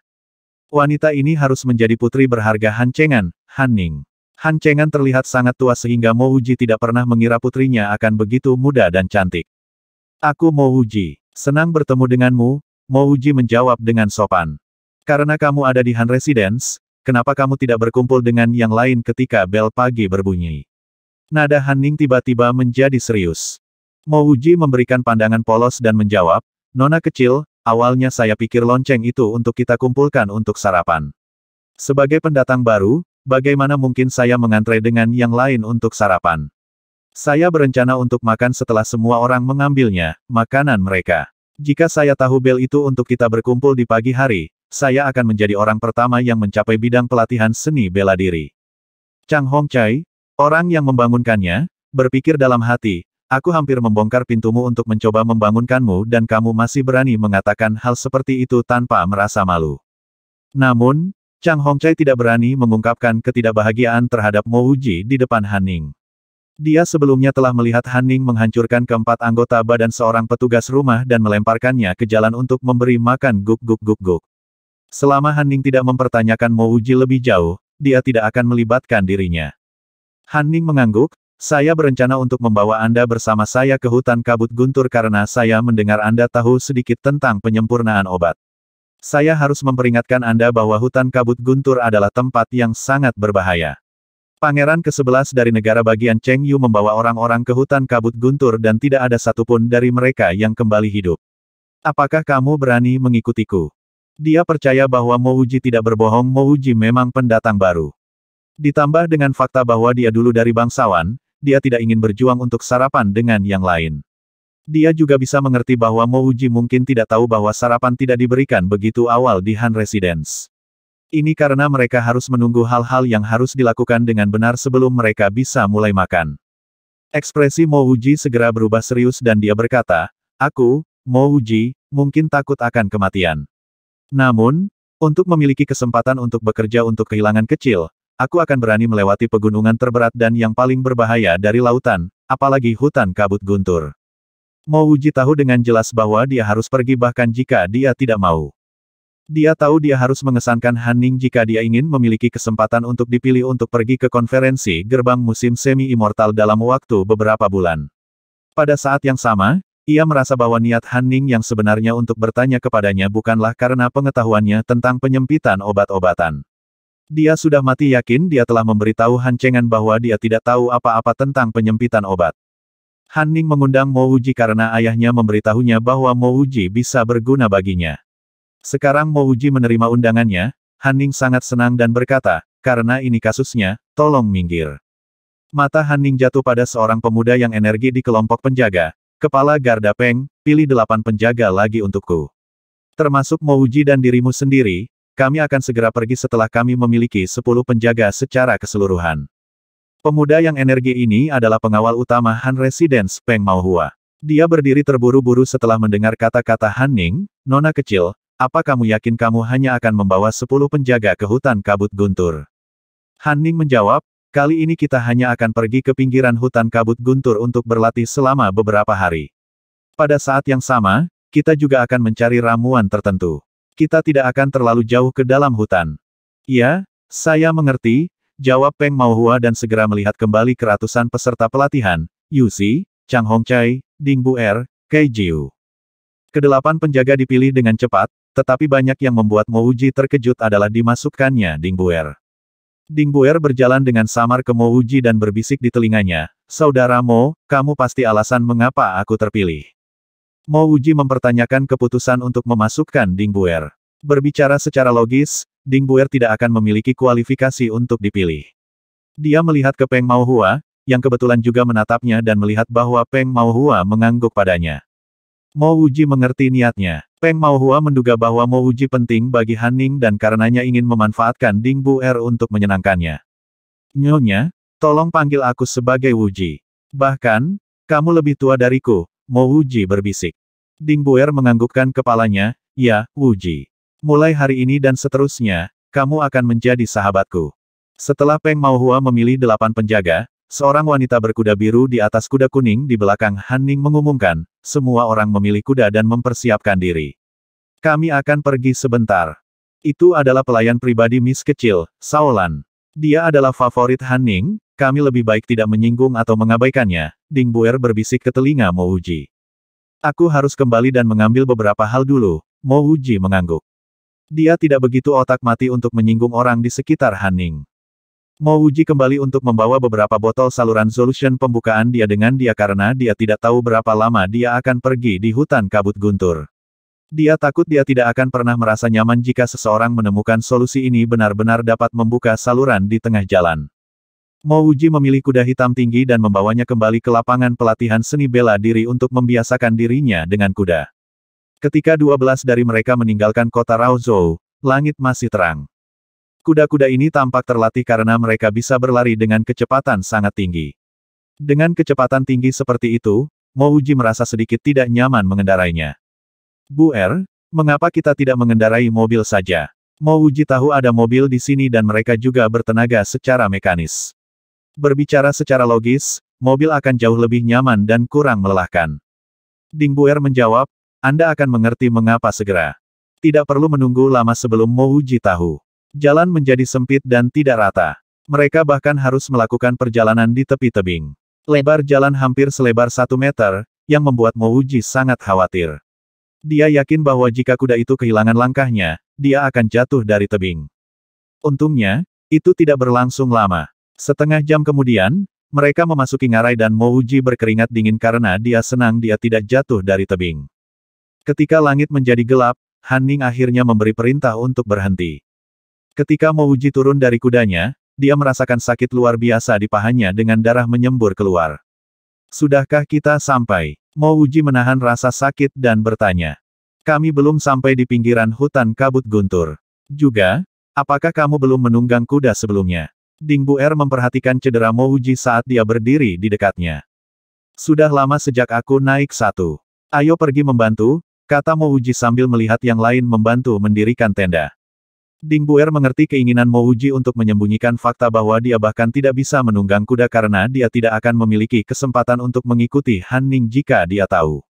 Wanita ini harus menjadi putri berharga Han Chengan, Han Ning. Han Chengan terlihat sangat tua sehingga Mo Wuji tidak pernah mengira putrinya akan begitu muda dan cantik. Aku Mo Wuji. Senang bertemu denganmu, Mo Wuji menjawab dengan sopan. Karena kamu ada di Han Residence, kenapa kamu tidak berkumpul dengan yang lain ketika bel pagi berbunyi? Nada Han Ning tiba-tiba menjadi serius. Mo Wuji memberikan pandangan polos dan menjawab, Nona kecil, awalnya saya pikir lonceng itu untuk kita kumpulkan untuk sarapan. Sebagai pendatang baru, bagaimana mungkin saya mengantre dengan yang lain untuk sarapan? Saya berencana untuk makan setelah semua orang mengambilnya, makanan mereka. Jika saya tahu bel itu untuk kita berkumpul di pagi hari, saya akan menjadi orang pertama yang mencapai bidang pelatihan seni bela diri. Chang Hongchai, orang yang membangunkannya, berpikir dalam hati, aku hampir membongkar pintumu untuk mencoba membangunkanmu dan kamu masih berani mengatakan hal seperti itu tanpa merasa malu. Namun, Chang Hongchai tidak berani mengungkapkan ketidakbahagiaan terhadap Mo Wuji di depan Han Ning. Dia sebelumnya telah melihat Han Ning menghancurkan keempat anggota badan seorang petugas rumah dan melemparkannya ke jalan untuk memberi makan guk-guk-guk-guk. Selama Han Ning tidak mempertanyakan Mo Wuji lebih jauh, dia tidak akan melibatkan dirinya. Han Ning mengangguk, saya berencana untuk membawa Anda bersama saya ke hutan kabut guntur karena saya mendengar Anda tahu sedikit tentang penyempurnaan obat. Saya harus memperingatkan Anda bahwa hutan kabut guntur adalah tempat yang sangat berbahaya. Pangeran ke-11 dari negara bagian Cheng Yu membawa orang-orang ke hutan kabut guntur dan tidak ada satupun dari mereka yang kembali hidup. Apakah kamu berani mengikutiku? Dia percaya bahwa Mo Wuji tidak berbohong. Mo Wuji memang pendatang baru. Ditambah dengan fakta bahwa dia dulu dari bangsawan, dia tidak ingin berjuang untuk sarapan dengan yang lain. Dia juga bisa mengerti bahwa Mo Wuji mungkin tidak tahu bahwa sarapan tidak diberikan begitu awal di Han Residence. Ini karena mereka harus menunggu hal-hal yang harus dilakukan dengan benar sebelum mereka bisa mulai makan. Ekspresi Mo Wuji segera berubah serius dan dia berkata, aku, Mo Wuji, mungkin takut akan kematian. Namun, untuk memiliki kesempatan untuk bekerja untuk kehilangan kecil, aku akan berani melewati pegunungan terberat dan yang paling berbahaya dari lautan, apalagi hutan kabut guntur. Mo Wuji tahu dengan jelas bahwa dia harus pergi bahkan jika dia tidak mau. Dia tahu dia harus mengesankan Han Ning jika dia ingin memiliki kesempatan untuk dipilih untuk pergi ke konferensi gerbang musim semi-immortal dalam waktu beberapa bulan. Pada saat yang sama, ia merasa bahwa niat Han Ning yang sebenarnya untuk bertanya kepadanya bukanlah karena pengetahuannya tentang penyempitan obat-obatan. Dia sudah mati yakin dia telah memberitahu Han Chengan bahwa dia tidak tahu apa-apa tentang penyempitan obat. Han Ning mengundang Mo Wuji karena ayahnya memberitahunya bahwa Mo Wuji bisa berguna baginya. Sekarang Mo Wuji menerima undangannya, Han Ning sangat senang dan berkata, karena ini kasusnya, tolong minggir. Mata Han Ning jatuh pada seorang pemuda yang energi di kelompok penjaga. Kepala Garda Peng, pilih 8 penjaga lagi untukku. Termasuk Mo Wuji dan dirimu sendiri, kami akan segera pergi setelah kami memiliki 10 penjaga secara keseluruhan. Pemuda yang energi ini adalah pengawal utama Han Residence Peng Maohua. Dia berdiri terburu-buru setelah mendengar kata-kata Han Ning, Nona kecil, apa kamu yakin kamu hanya akan membawa 10 penjaga ke hutan kabut guntur? Han Ning menjawab, kali ini kita hanya akan pergi ke pinggiran hutan kabut guntur untuk berlatih selama beberapa hari. Pada saat yang sama, kita juga akan mencari ramuan tertentu. Kita tidak akan terlalu jauh ke dalam hutan. Ya, saya mengerti, jawab Peng Maohua dan segera melihat kembali ke ratusan peserta pelatihan, Yu Xi, Chang Hongcai, Ding Buer, Cai Jiu. Kedelapan penjaga dipilih dengan cepat, tetapi banyak yang membuat Mo Wuji terkejut adalah dimasukkannya Ding Buer. Ding Buer berjalan dengan samar ke Mo Wuji dan berbisik di telinganya, Saudara Mo, kamu pasti alasan mengapa aku terpilih. Mo Wuji mempertanyakan keputusan untuk memasukkan Ding Buer. Berbicara secara logis, Ding Buer tidak akan memiliki kualifikasi untuk dipilih. Dia melihat ke Peng Maohua, yang kebetulan juga menatapnya dan melihat bahwa Peng Maohua mengangguk padanya. Mo Wuji mengerti niatnya. Peng Maohua menduga bahwa Mo Wuji penting bagi Han Ning dan karenanya ingin memanfaatkan Ding Buer untuk menyenangkannya. Nyonya, tolong panggil aku sebagai Wuji. Bahkan, kamu lebih tua dariku, Mo Wuji berbisik. Ding Buer menganggukkan kepalanya, ya, Wuji. Mulai hari ini dan seterusnya, kamu akan menjadi sahabatku. Setelah Peng Maohua memilih 8 penjaga, seorang wanita berkuda biru di atas kuda kuning di belakang Han Ning mengumumkan, semua orang memilih kuda dan mempersiapkan diri. Kami akan pergi sebentar. Itu adalah pelayan pribadi Miss kecil, Shaolan. Dia adalah favorit Han Ning, kami lebih baik tidak menyinggung atau mengabaikannya, Ding Buer berbisik ke telinga Mo Wuji. Aku harus kembali dan mengambil beberapa hal dulu, Mo Wuji mengangguk. Dia tidak begitu otak mati untuk menyinggung orang di sekitar Han Ning. Mo Wuji kembali untuk membawa beberapa botol saluran solution pembukaan dia dengan dia karena dia tidak tahu berapa lama dia akan pergi di hutan kabut guntur. Dia takut dia tidak akan pernah merasa nyaman jika seseorang menemukan solusi ini benar-benar dapat membuka saluran di tengah jalan. Mo Wuji memilih kuda hitam tinggi dan membawanya kembali ke lapangan pelatihan seni bela diri untuk membiasakan dirinya dengan kuda. Ketika 12 dari mereka meninggalkan kota Raozhou, langit masih terang. Kuda-kuda ini tampak terlatih karena mereka bisa berlari dengan kecepatan sangat tinggi. Dengan kecepatan tinggi seperti itu, Mo Wuji merasa sedikit tidak nyaman mengendarainya. Buer, mengapa kita tidak mengendarai mobil saja? Mo Wuji tahu ada mobil di sini dan mereka juga bertenaga secara mekanis. Berbicara secara logis, mobil akan jauh lebih nyaman dan kurang melelahkan. Ding Buer menjawab, Anda akan mengerti mengapa segera. Tidak perlu menunggu lama sebelum Mo Wuji tahu. Jalan menjadi sempit dan tidak rata. Mereka bahkan harus melakukan perjalanan di tepi tebing. Lebar jalan hampir selebar 1 meter, yang membuat Mo Wuji sangat khawatir. Dia yakin bahwa jika kuda itu kehilangan langkahnya, dia akan jatuh dari tebing. Untungnya, itu tidak berlangsung lama. Setengah jam kemudian, mereka memasuki ngarai dan Mo Wuji berkeringat dingin karena dia senang dia tidak jatuh dari tebing. Ketika langit menjadi gelap, Han Ning akhirnya memberi perintah untuk berhenti. Ketika Mo Wuji turun dari kudanya, dia merasakan sakit luar biasa di pahanya dengan darah menyembur keluar. Sudahkah kita sampai? Mo Wuji menahan rasa sakit dan bertanya. Kami belum sampai di pinggiran hutan kabut guntur. Juga, apakah kamu belum menunggang kuda sebelumnya? Ding Buer memperhatikan cedera Mo Wuji saat dia berdiri di dekatnya. Sudah lama sejak aku naik satu. Ayo pergi membantu, kata Mo Wuji sambil melihat yang lain membantu mendirikan tenda. Ding Buer mengerti keinginan Mo Wuji untuk menyembunyikan fakta bahwa dia bahkan tidak bisa menunggang kuda karena dia tidak akan memiliki kesempatan untuk mengikuti Han Ning jika dia tahu.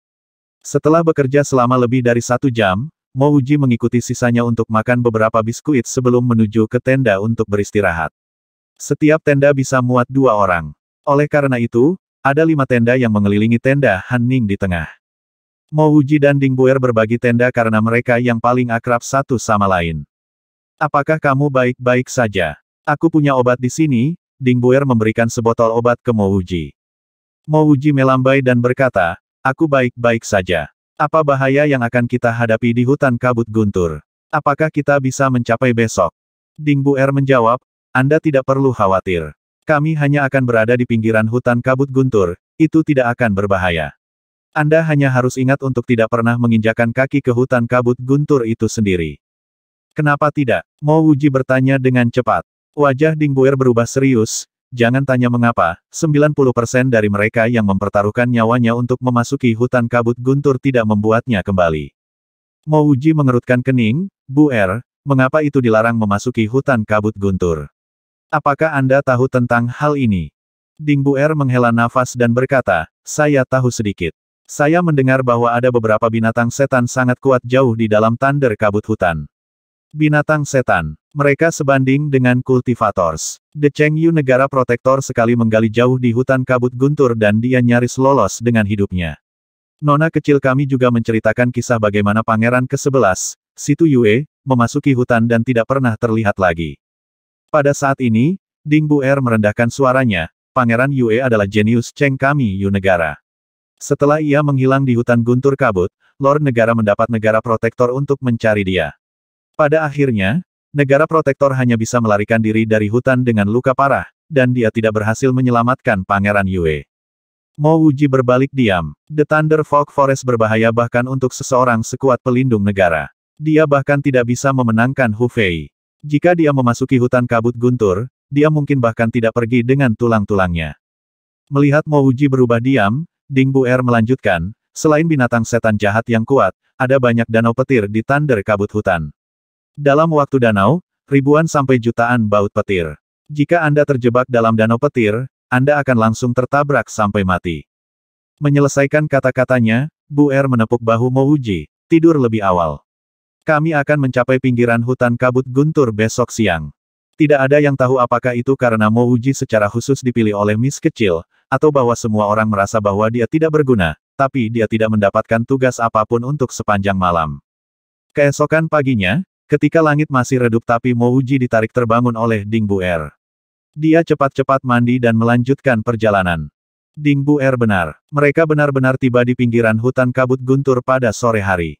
Setelah bekerja selama lebih dari 1 jam, Mo Wuji mengikuti sisanya untuk makan beberapa biskuit sebelum menuju ke tenda untuk beristirahat. Setiap tenda bisa muat 2 orang. Oleh karena itu, ada 5 tenda yang mengelilingi tenda Han Ning di tengah. Mo Wuji dan Ding Buer berbagi tenda karena mereka yang paling akrab satu sama lain. Apakah kamu baik-baik saja? Aku punya obat di sini, Ding Buer memberikan sebotol obat ke Mo Wuji. Mo Wuji melambai dan berkata, aku baik-baik saja. Apa bahaya yang akan kita hadapi di hutan kabut guntur? Apakah kita bisa mencapai besok? Ding Buer menjawab, Anda tidak perlu khawatir. Kami hanya akan berada di pinggiran hutan kabut guntur, itu tidak akan berbahaya. Anda hanya harus ingat untuk tidak pernah menginjakan kaki ke hutan kabut guntur itu sendiri. Kenapa tidak? Mo Wuji bertanya dengan cepat. Wajah Ding Buer berubah serius, jangan tanya mengapa, 90% dari mereka yang mempertaruhkan nyawanya untuk memasuki hutan kabut guntur tidak membuatnya kembali. Mo Wuji mengerutkan kening, Buer, mengapa itu dilarang memasuki hutan kabut guntur? Apakah Anda tahu tentang hal ini? Ding Buer menghela nafas dan berkata, saya tahu sedikit. Saya mendengar bahwa ada beberapa binatang setan sangat kuat jauh di dalam Thunder kabut hutan. Binatang setan. Mereka sebanding dengan cultivators. The Chengyu negara protektor sekali menggali jauh di hutan kabut guntur dan dia nyaris lolos dengan hidupnya. Nona kecil kami juga menceritakan kisah bagaimana pangeran ke-11, Situ Yue, memasuki hutan dan tidak pernah terlihat lagi. Pada saat ini, Ding Buer merendahkan suaranya, Pangeran Yue adalah jenius Cheng kami Yu negara. Setelah ia menghilang di hutan guntur kabut, Lord negara mendapat negara protektor untuk mencari dia. Pada akhirnya, negara protektor hanya bisa melarikan diri dari hutan dengan luka parah, dan dia tidak berhasil menyelamatkan Pangeran Yue. Mo Wuji berbalik diam. The Thunder Fog Forest berbahaya bahkan untuk seseorang sekuat pelindung negara. Dia bahkan tidak bisa memenangkan Hu Fei. Jika dia memasuki hutan kabut guntur, dia mungkin bahkan tidak pergi dengan tulang-tulangnya. Melihat Mo Wuji berubah diam, Ding Buer melanjutkan, selain binatang setan jahat yang kuat, ada banyak danau petir di Thunder kabut hutan. Dalam waktu danau, ribuan sampai jutaan baut petir. Jika Anda terjebak dalam danau petir, Anda akan langsung tertabrak sampai mati. Menyelesaikan kata-katanya, Buer menepuk bahu Mo Wuji, tidur lebih awal. Kami akan mencapai pinggiran hutan kabut guntur besok siang. Tidak ada yang tahu apakah itu karena Mo Wuji secara khusus dipilih oleh Miss Kecil, atau bahwa semua orang merasa bahwa dia tidak berguna, tapi dia tidak mendapatkan tugas apapun untuk sepanjang malam. Keesokan paginya, ketika langit masih redup tapi Mo Wuji ditarik terbangun oleh Ding Buer. Dia cepat-cepat mandi dan melanjutkan perjalanan. Ding Buer benar. Mereka benar-benar tiba di pinggiran hutan kabut guntur pada sore hari.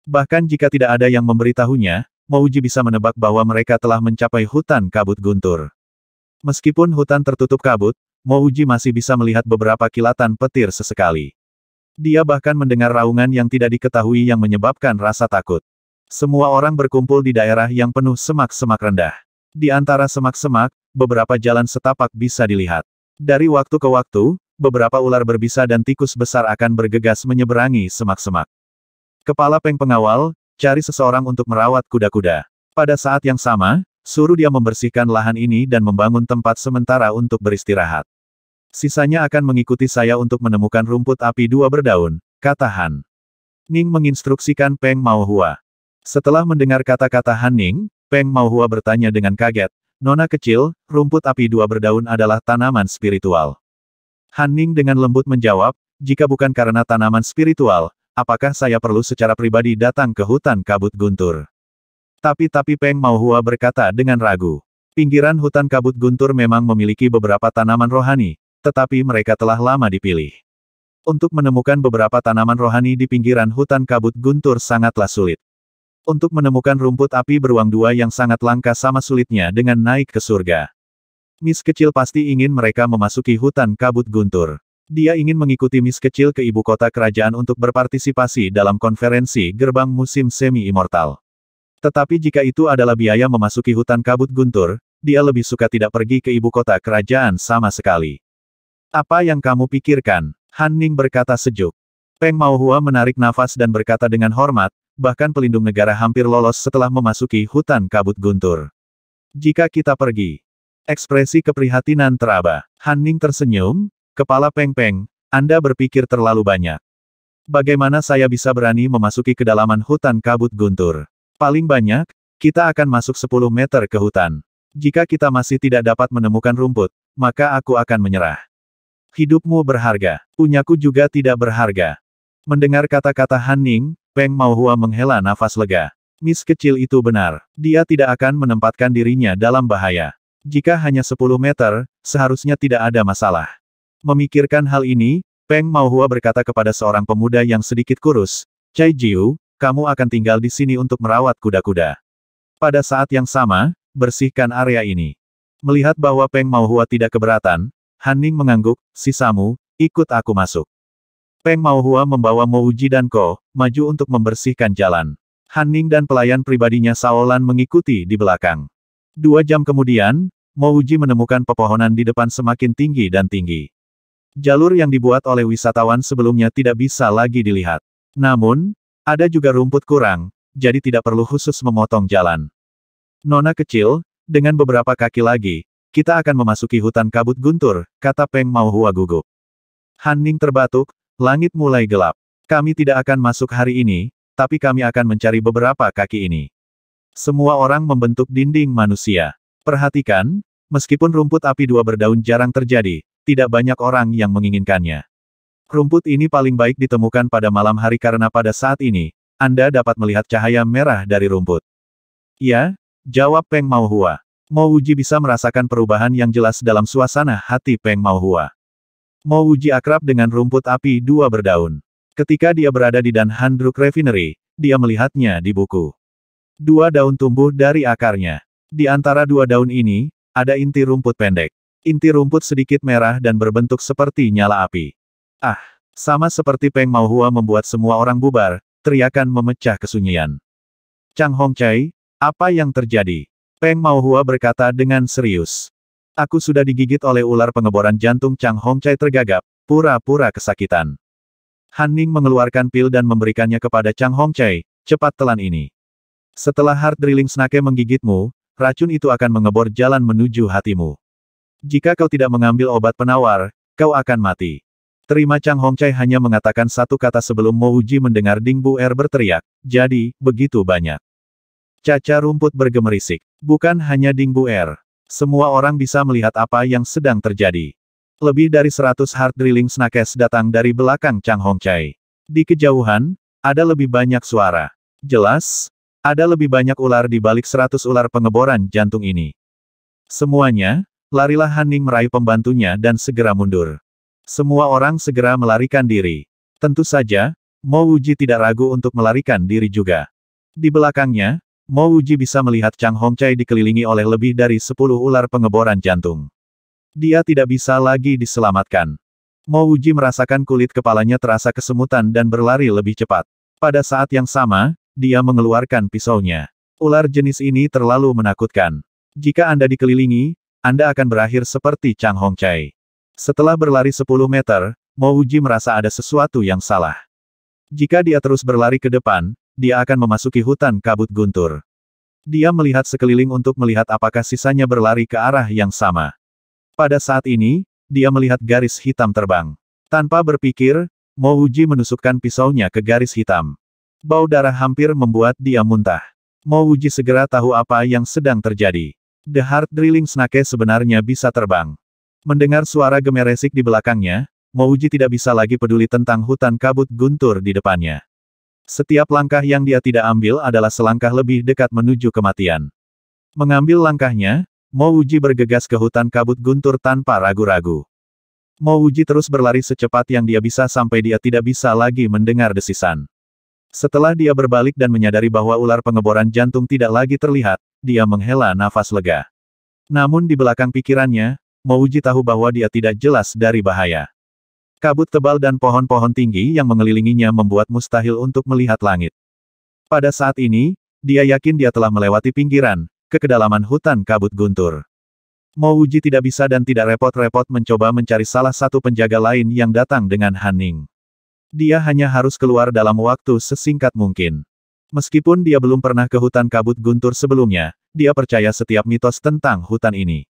Bahkan jika tidak ada yang memberitahunya, Mo Wuji bisa menebak bahwa mereka telah mencapai hutan kabut guntur. Meskipun hutan tertutup kabut, Mo Wuji masih bisa melihat beberapa kilatan petir sesekali. Dia bahkan mendengar raungan yang tidak diketahui yang menyebabkan rasa takut. Semua orang berkumpul di daerah yang penuh semak-semak rendah. Di antara semak-semak, beberapa jalan setapak bisa dilihat. Dari waktu ke waktu, beberapa ular berbisa dan tikus besar akan bergegas menyeberangi semak-semak. Kepala Peng pengawal, cari seseorang untuk merawat kuda-kuda. Pada saat yang sama, suruh dia membersihkan lahan ini dan membangun tempat sementara untuk beristirahat. Sisanya akan mengikuti saya untuk menemukan rumput api dua berdaun, kata Han. Ning menginstruksikan Peng Maohua. Setelah mendengar kata-kata Han Ning, Peng Maohua bertanya dengan kaget, Nona kecil, rumput api dua berdaun adalah tanaman spiritual. Han Ning dengan lembut menjawab, jika bukan karena tanaman spiritual, apakah saya perlu secara pribadi datang ke hutan kabut guntur? Tapi Peng Maohua berkata dengan ragu. Pinggiran hutan kabut guntur memang memiliki beberapa tanaman rohani, tetapi mereka telah lama dipilih. Untuk menemukan beberapa tanaman rohani di pinggiran hutan kabut guntur sangatlah sulit. Untuk menemukan rumput api beruang dua yang sangat langka sama sulitnya dengan naik ke surga. Miss Kecil pasti ingin mereka memasuki hutan kabut guntur. Dia ingin mengikuti Miss Kecil ke ibu kota kerajaan untuk berpartisipasi dalam konferensi gerbang musim semi-immortal. Tetapi jika itu adalah biaya memasuki hutan kabut guntur, dia lebih suka tidak pergi ke ibu kota kerajaan sama sekali. Apa yang kamu pikirkan? Han Ning berkata sejuk. Peng Maohua menarik nafas dan berkata dengan hormat, bahkan pelindung negara hampir lolos setelah memasuki hutan kabut guntur. Jika kita pergi. Ekspresi keprihatinan teraba. Han Ning tersenyum. Kepala Peng, Anda berpikir terlalu banyak. Bagaimana saya bisa berani memasuki kedalaman hutan kabut guntur? Paling banyak, kita akan masuk 10 meter ke hutan. Jika kita masih tidak dapat menemukan rumput, maka aku akan menyerah. Hidupmu berharga, punyaku juga tidak berharga. Mendengar kata-kata Han Ning, Peng Maohua menghela nafas lega. Miss Kecil itu benar, dia tidak akan menempatkan dirinya dalam bahaya. Jika hanya 10 meter, seharusnya tidak ada masalah. Memikirkan hal ini, Peng Maohua berkata kepada seorang pemuda yang sedikit kurus, Cai Jiu, kamu akan tinggal di sini untuk merawat kuda-kuda. Pada saat yang sama, bersihkan area ini. Melihat bahwa Peng Maohua tidak keberatan, Han Ning mengangguk, sisamu, ikut aku masuk. Peng Maohua membawa Mo Wuji dan Ko, maju untuk membersihkan jalan. Han Ning dan pelayan pribadinya Shaolan mengikuti di belakang. 2 jam kemudian, Mo Wuji menemukan pepohonan di depan semakin tinggi dan tinggi. Jalur yang dibuat oleh wisatawan sebelumnya tidak bisa lagi dilihat. Namun, ada juga rumput kurang, jadi tidak perlu khusus memotong jalan. Nona kecil, dengan beberapa kaki lagi, kita akan memasuki hutan kabut guntur, kata Peng Maohua gugup. Han Ning terbatuk, langit mulai gelap. Kami tidak akan masuk hari ini, tapi kami akan mencari beberapa kaki ini. Semua orang membentuk dinding manusia. Perhatikan, meskipun rumput api 2 berdaun jarang terjadi, tidak banyak orang yang menginginkannya. Rumput ini paling baik ditemukan pada malam hari karena pada saat ini, Anda dapat melihat cahaya merah dari rumput. Ya, jawab Peng Maohua. Mo Wuji bisa merasakan perubahan yang jelas dalam suasana hati Peng Maohua. Mo Wuji akrab dengan rumput api 2 berdaun. Ketika dia berada di Dan Han Druk Refinery, dia melihatnya di buku. 2 daun tumbuh dari akarnya. Di antara 2 daun ini, ada inti rumput pendek. Inti rumput sedikit merah dan berbentuk seperti nyala api. Ah, sama seperti Peng Maohua membuat semua orang bubar, teriakan memecah kesunyian. Chang Hongcai, apa yang terjadi? Peng Maohua berkata dengan serius. Aku sudah digigit oleh ular pengeboran jantung. Chang Hongcai tergagap, pura-pura kesakitan. Han Ning mengeluarkan pil dan memberikannya kepada Chang Hongcai, cepat telan ini. Setelah Heart Drilling Snake menggigitmu, racun itu akan mengebor jalan menuju hatimu. Jika kau tidak mengambil obat penawar, kau akan mati. Terima. Chang Hongcai hanya mengatakan satu kata sebelum Mo Wuji mendengar Ding Bu Er berteriak, jadi, begitu banyak. Caca rumput bergemerisik. Bukan hanya Ding Bu Er. Semua orang bisa melihat apa yang sedang terjadi. Lebih dari 100 Heart Drilling Snakes datang dari belakang Chang Hongcai. Di kejauhan, ada lebih banyak suara. Jelas, ada lebih banyak ular di balik 100 ular pengeboran jantung ini. Semuanya, larilah. Han Ning meraih pembantunya dan segera mundur. Semua orang segera melarikan diri. Tentu saja, Mo Wuji tidak ragu untuk melarikan diri juga. Di belakangnya, Mo Wuji bisa melihat Chang Hongcai dikelilingi oleh lebih dari 10 ular pengeboran jantung. Dia tidak bisa lagi diselamatkan. Mo Wuji merasakan kulit kepalanya terasa kesemutan dan berlari lebih cepat. Pada saat yang sama, dia mengeluarkan pisaunya. Ular jenis ini terlalu menakutkan. Jika Anda dikelilingi, Anda akan berakhir seperti Chang Hongcai. Setelah berlari 10 meter, Mo Wuji merasa ada sesuatu yang salah. Jika dia terus berlari ke depan, dia akan memasuki hutan kabut guntur. Dia melihat sekeliling untuk melihat apakah sisanya berlari ke arah yang sama. Pada saat ini, dia melihat garis hitam terbang. Tanpa berpikir, Mo Wuji menusukkan pisaunya ke garis hitam. Bau darah hampir membuat dia muntah. Mo Wuji segera tahu apa yang sedang terjadi. The Heart Drilling Snake sebenarnya bisa terbang. Mendengar suara gemeresik di belakangnya, Mo Wuji tidak bisa lagi peduli tentang hutan kabut guntur di depannya. Setiap langkah yang dia tidak ambil adalah selangkah lebih dekat menuju kematian. Mengambil langkahnya, Mo Wuji bergegas ke hutan kabut guntur tanpa ragu-ragu. Mo Wuji terus berlari secepat yang dia bisa sampai dia tidak bisa lagi mendengar desisan. Setelah dia berbalik dan menyadari bahwa ular pengeboran jantung tidak lagi terlihat, dia menghela nafas lega. Namun di belakang pikirannya, Mo Wuji tahu bahwa dia tidak jelas dari bahaya. Kabut tebal dan pohon-pohon tinggi yang mengelilinginya membuat mustahil untuk melihat langit. Pada saat ini, dia yakin dia telah melewati pinggiran, ke kedalaman hutan kabut guntur. Mo Wuji tidak bisa dan tidak repot-repot mencoba mencari salah satu penjaga lain yang datang dengan Han Ning. Dia hanya harus keluar dalam waktu sesingkat mungkin. Meskipun dia belum pernah ke hutan kabut guntur sebelumnya, dia percaya setiap mitos tentang hutan ini.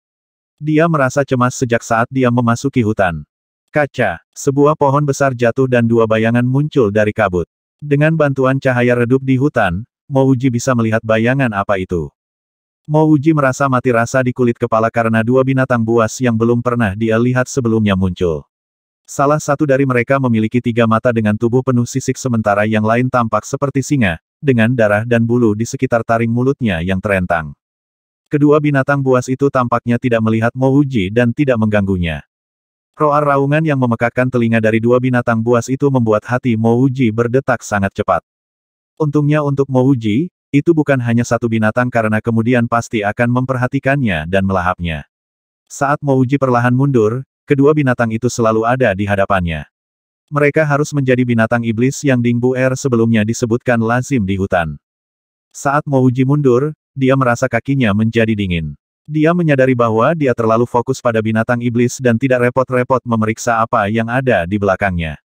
Dia merasa cemas sejak saat dia memasuki hutan. Kaca, sebuah pohon besar jatuh dan 2 bayangan muncul dari kabut. Dengan bantuan cahaya redup di hutan, Mo Wuji bisa melihat bayangan apa itu. Mo Wuji merasa mati rasa di kulit kepala karena 2 binatang buas yang belum pernah dia lihat sebelumnya muncul. Salah satu dari mereka memiliki 3 mata dengan tubuh penuh sisik sementara yang lain tampak seperti singa, dengan darah dan bulu di sekitar taring mulutnya yang terentang. Kedua binatang buas itu tampaknya tidak melihat Mo Wuji dan tidak mengganggunya. Roar raungan yang memekakkan telinga dari 2 binatang buas itu membuat hati Mo Wuji berdetak sangat cepat. Untungnya untuk Mouji, itu bukan hanya satu binatang karena kemudian pasti akan memperhatikannya dan melahapnya. Saat Mouji perlahan mundur, kedua binatang itu selalu ada di hadapannya. Mereka harus menjadi binatang iblis yang Ding Buer sebelumnya disebutkan lazim di hutan. Saat Mouji mundur, dia merasa kakinya menjadi dingin. Dia menyadari bahwa dia terlalu fokus pada binatang iblis dan tidak repot-repot memeriksa apa yang ada di belakangnya.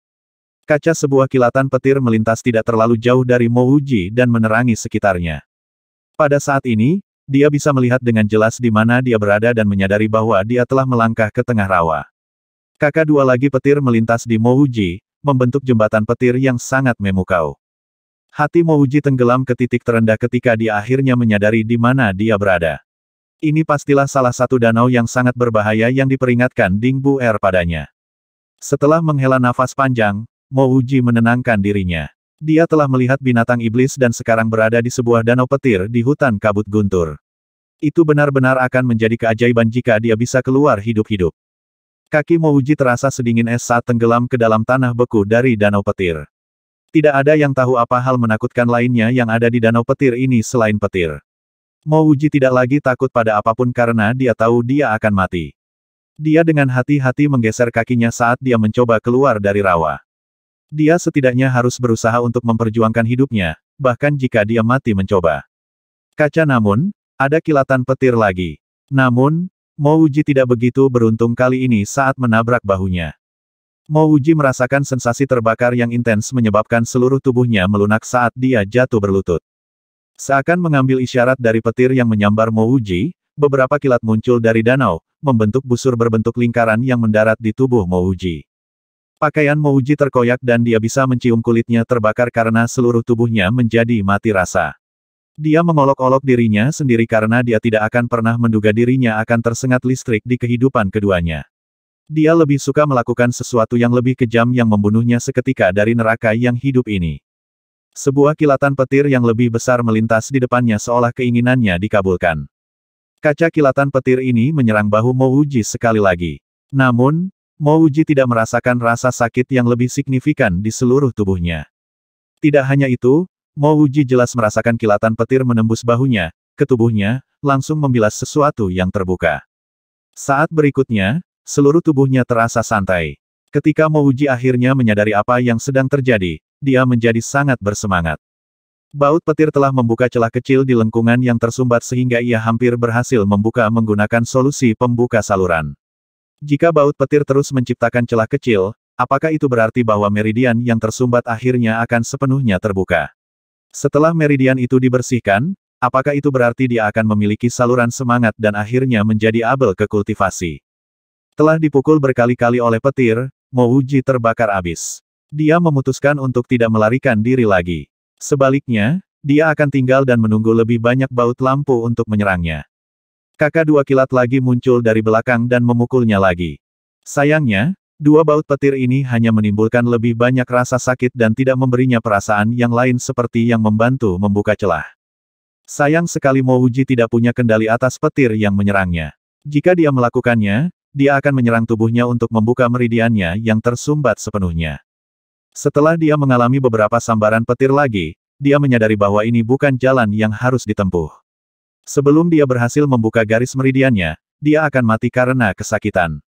Kaca sebuah kilatan petir melintas tidak terlalu jauh dari Mouji dan menerangi sekitarnya. Pada saat ini, dia bisa melihat dengan jelas di mana dia berada dan menyadari bahwa dia telah melangkah ke tengah rawa. Kakak dua lagi petir melintas di Mouji, membentuk jembatan petir yang sangat memukau. Hati Mouji tenggelam ke titik terendah ketika dia akhirnya menyadari di mana dia berada. Ini pastilah salah satu danau yang sangat berbahaya yang diperingatkan Ding Buer padanya. Setelah menghela nafas panjang, Mouji menenangkan dirinya. Dia telah melihat binatang iblis dan sekarang berada di sebuah danau petir di hutan kabut guntur. Itu benar-benar akan menjadi keajaiban jika dia bisa keluar hidup-hidup. Kaki Mouji terasa sedingin es saat tenggelam ke dalam tanah beku dari danau petir. Tidak ada yang tahu apa hal menakutkan lainnya yang ada di danau petir ini selain petir. Mouji tidak lagi takut pada apapun karena dia tahu dia akan mati. Dia dengan hati-hati menggeser kakinya saat dia mencoba keluar dari rawa. Dia setidaknya harus berusaha untuk memperjuangkan hidupnya, bahkan jika dia mati mencoba. Kaca namun, ada kilatan petir lagi. Namun, Mouji tidak begitu beruntung kali ini saat menabrak bahunya. Mouji merasakan sensasi terbakar yang intens menyebabkan seluruh tubuhnya melunak saat dia jatuh berlutut. Seakan mengambil isyarat dari petir yang menyambar Mouji, beberapa kilat muncul dari danau, membentuk busur berbentuk lingkaran yang mendarat di tubuh Mouji. Pakaian Mouji terkoyak dan dia bisa mencium kulitnya terbakar karena seluruh tubuhnya menjadi mati rasa. Dia mengolok-olok dirinya sendiri karena dia tidak akan pernah menduga dirinya akan tersengat listrik di kehidupan keduanya. Dia lebih suka melakukan sesuatu yang lebih kejam yang membunuhnya seketika dari neraka yang hidup ini. Sebuah kilatan petir yang lebih besar melintas di depannya seolah keinginannya dikabulkan. Kaca kilatan petir ini menyerang bahu Mouji sekali lagi. Namun, Mouji tidak merasakan rasa sakit yang lebih signifikan di seluruh tubuhnya. Tidak hanya itu, Mouji jelas merasakan kilatan petir menembus bahunya, ke tubuhnya, langsung membilas sesuatu yang terbuka. Saat berikutnya, seluruh tubuhnya terasa santai. Ketika Mouji akhirnya menyadari apa yang sedang terjadi, dia menjadi sangat bersemangat. Baut petir telah membuka celah kecil di lengkungan yang tersumbat sehingga ia hampir berhasil membuka menggunakan solusi pembuka saluran. Jika baut petir terus menciptakan celah kecil, apakah itu berarti bahwa meridian yang tersumbat akhirnya akan sepenuhnya terbuka? Setelah meridian itu dibersihkan, apakah itu berarti dia akan memiliki saluran semangat dan akhirnya menjadi abel ke kultivasi? Telah dipukul berkali-kali oleh petir, Mouji terbakar abis. Dia memutuskan untuk tidak melarikan diri lagi. Sebaliknya, dia akan tinggal dan menunggu lebih banyak baut lampu untuk menyerangnya. Kakak dua kilat lagi muncul dari belakang dan memukulnya lagi. Sayangnya, dua baut petir ini hanya menimbulkan lebih banyak rasa sakit dan tidak memberinya perasaan yang lain seperti yang membantu membuka celah. Sayang sekali Mouji tidak punya kendali atas petir yang menyerangnya. Jika dia melakukannya, dia akan menyerang tubuhnya untuk membuka meridiannya yang tersumbat sepenuhnya. Setelah dia mengalami beberapa sambaran petir lagi, dia menyadari bahwa ini bukan jalan yang harus ditempuh. Sebelum dia berhasil membuka garis meridiannya, dia akan mati karena kesakitan.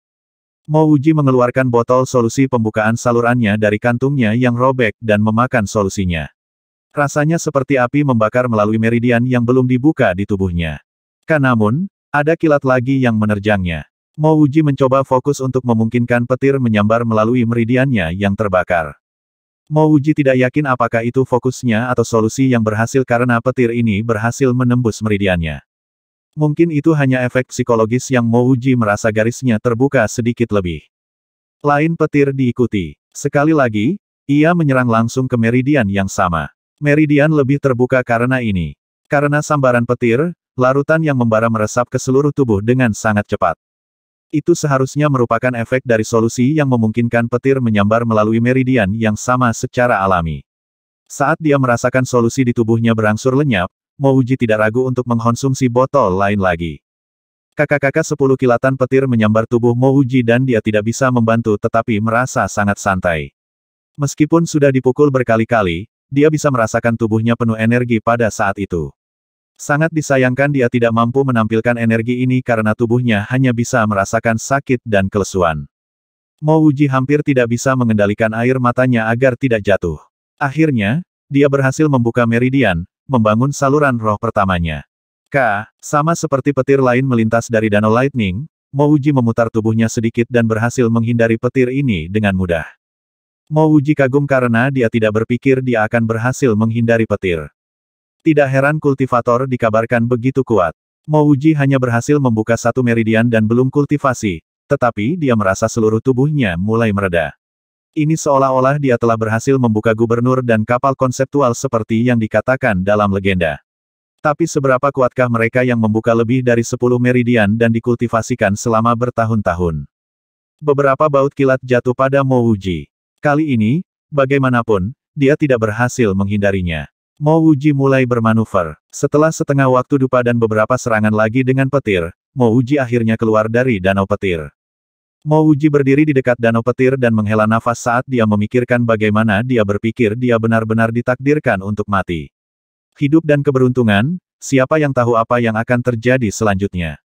Mouji mengeluarkan botol solusi pembukaan salurannya dari kantungnya yang robek dan memakan solusinya. Rasanya seperti api membakar melalui meridian yang belum dibuka di tubuhnya. Namun, ada kilat lagi yang menerjangnya. Mouji mencoba fokus untuk memungkinkan petir menyambar melalui meridiannya yang terbakar. Mouji tidak yakin apakah itu fokusnya atau solusi yang berhasil karena petir ini berhasil menembus meridiannya. Mungkin itu hanya efek psikologis yang Mouji merasa garisnya terbuka sedikit lebih. Lain petir diikuti. Sekali lagi, ia menyerang langsung ke meridian yang sama. Meridian lebih terbuka karena ini. Karena sambaran petir, larutan yang membara meresap ke seluruh tubuh dengan sangat cepat. Itu seharusnya merupakan efek dari solusi yang memungkinkan petir menyambar melalui meridian yang sama secara alami. Saat dia merasakan solusi di tubuhnya berangsur lenyap, Mouji tidak ragu untuk mengkonsumsi botol lain lagi. Kakak-kakak 10 kilatan petir menyambar tubuh Mouji dan dia tidak bisa membantu tetapi merasa sangat santai. Meskipun sudah dipukul berkali-kali, dia bisa merasakan tubuhnya penuh energi pada saat itu. Sangat disayangkan dia tidak mampu menampilkan energi ini karena tubuhnya hanya bisa merasakan sakit dan kelesuan. Mo Wuji hampir tidak bisa mengendalikan air matanya agar tidak jatuh. Akhirnya, dia berhasil membuka meridian, membangun saluran roh pertamanya. Sama seperti petir lain melintas dari Danau Lightning, Mo Wuji memutar tubuhnya sedikit dan berhasil menghindari petir ini dengan mudah. Mo Wuji kagum karena dia tidak berpikir dia akan berhasil menghindari petir. Tidak heran kultivator dikabarkan begitu kuat. Mo Wuji hanya berhasil membuka satu meridian dan belum kultivasi, tetapi dia merasa seluruh tubuhnya mulai mereda. Ini seolah-olah dia telah berhasil membuka gubernur dan kapal konseptual seperti yang dikatakan dalam legenda. Tapi seberapa kuatkah mereka yang membuka lebih dari 10 meridian dan dikultivasikan selama bertahun-tahun? Beberapa baut kilat jatuh pada Mo Wuji. Kali ini, bagaimanapun, dia tidak berhasil menghindarinya. Mo Wuji mulai bermanuver. Setelah setengah waktu dupa dan beberapa serangan lagi dengan petir, Mo Wuji akhirnya keluar dari danau petir. Mo Wuji berdiri di dekat danau petir dan menghela nafas saat dia memikirkan bagaimana dia berpikir dia benar-benar ditakdirkan untuk mati. Hidup dan keberuntungan, siapa yang tahu apa yang akan terjadi selanjutnya.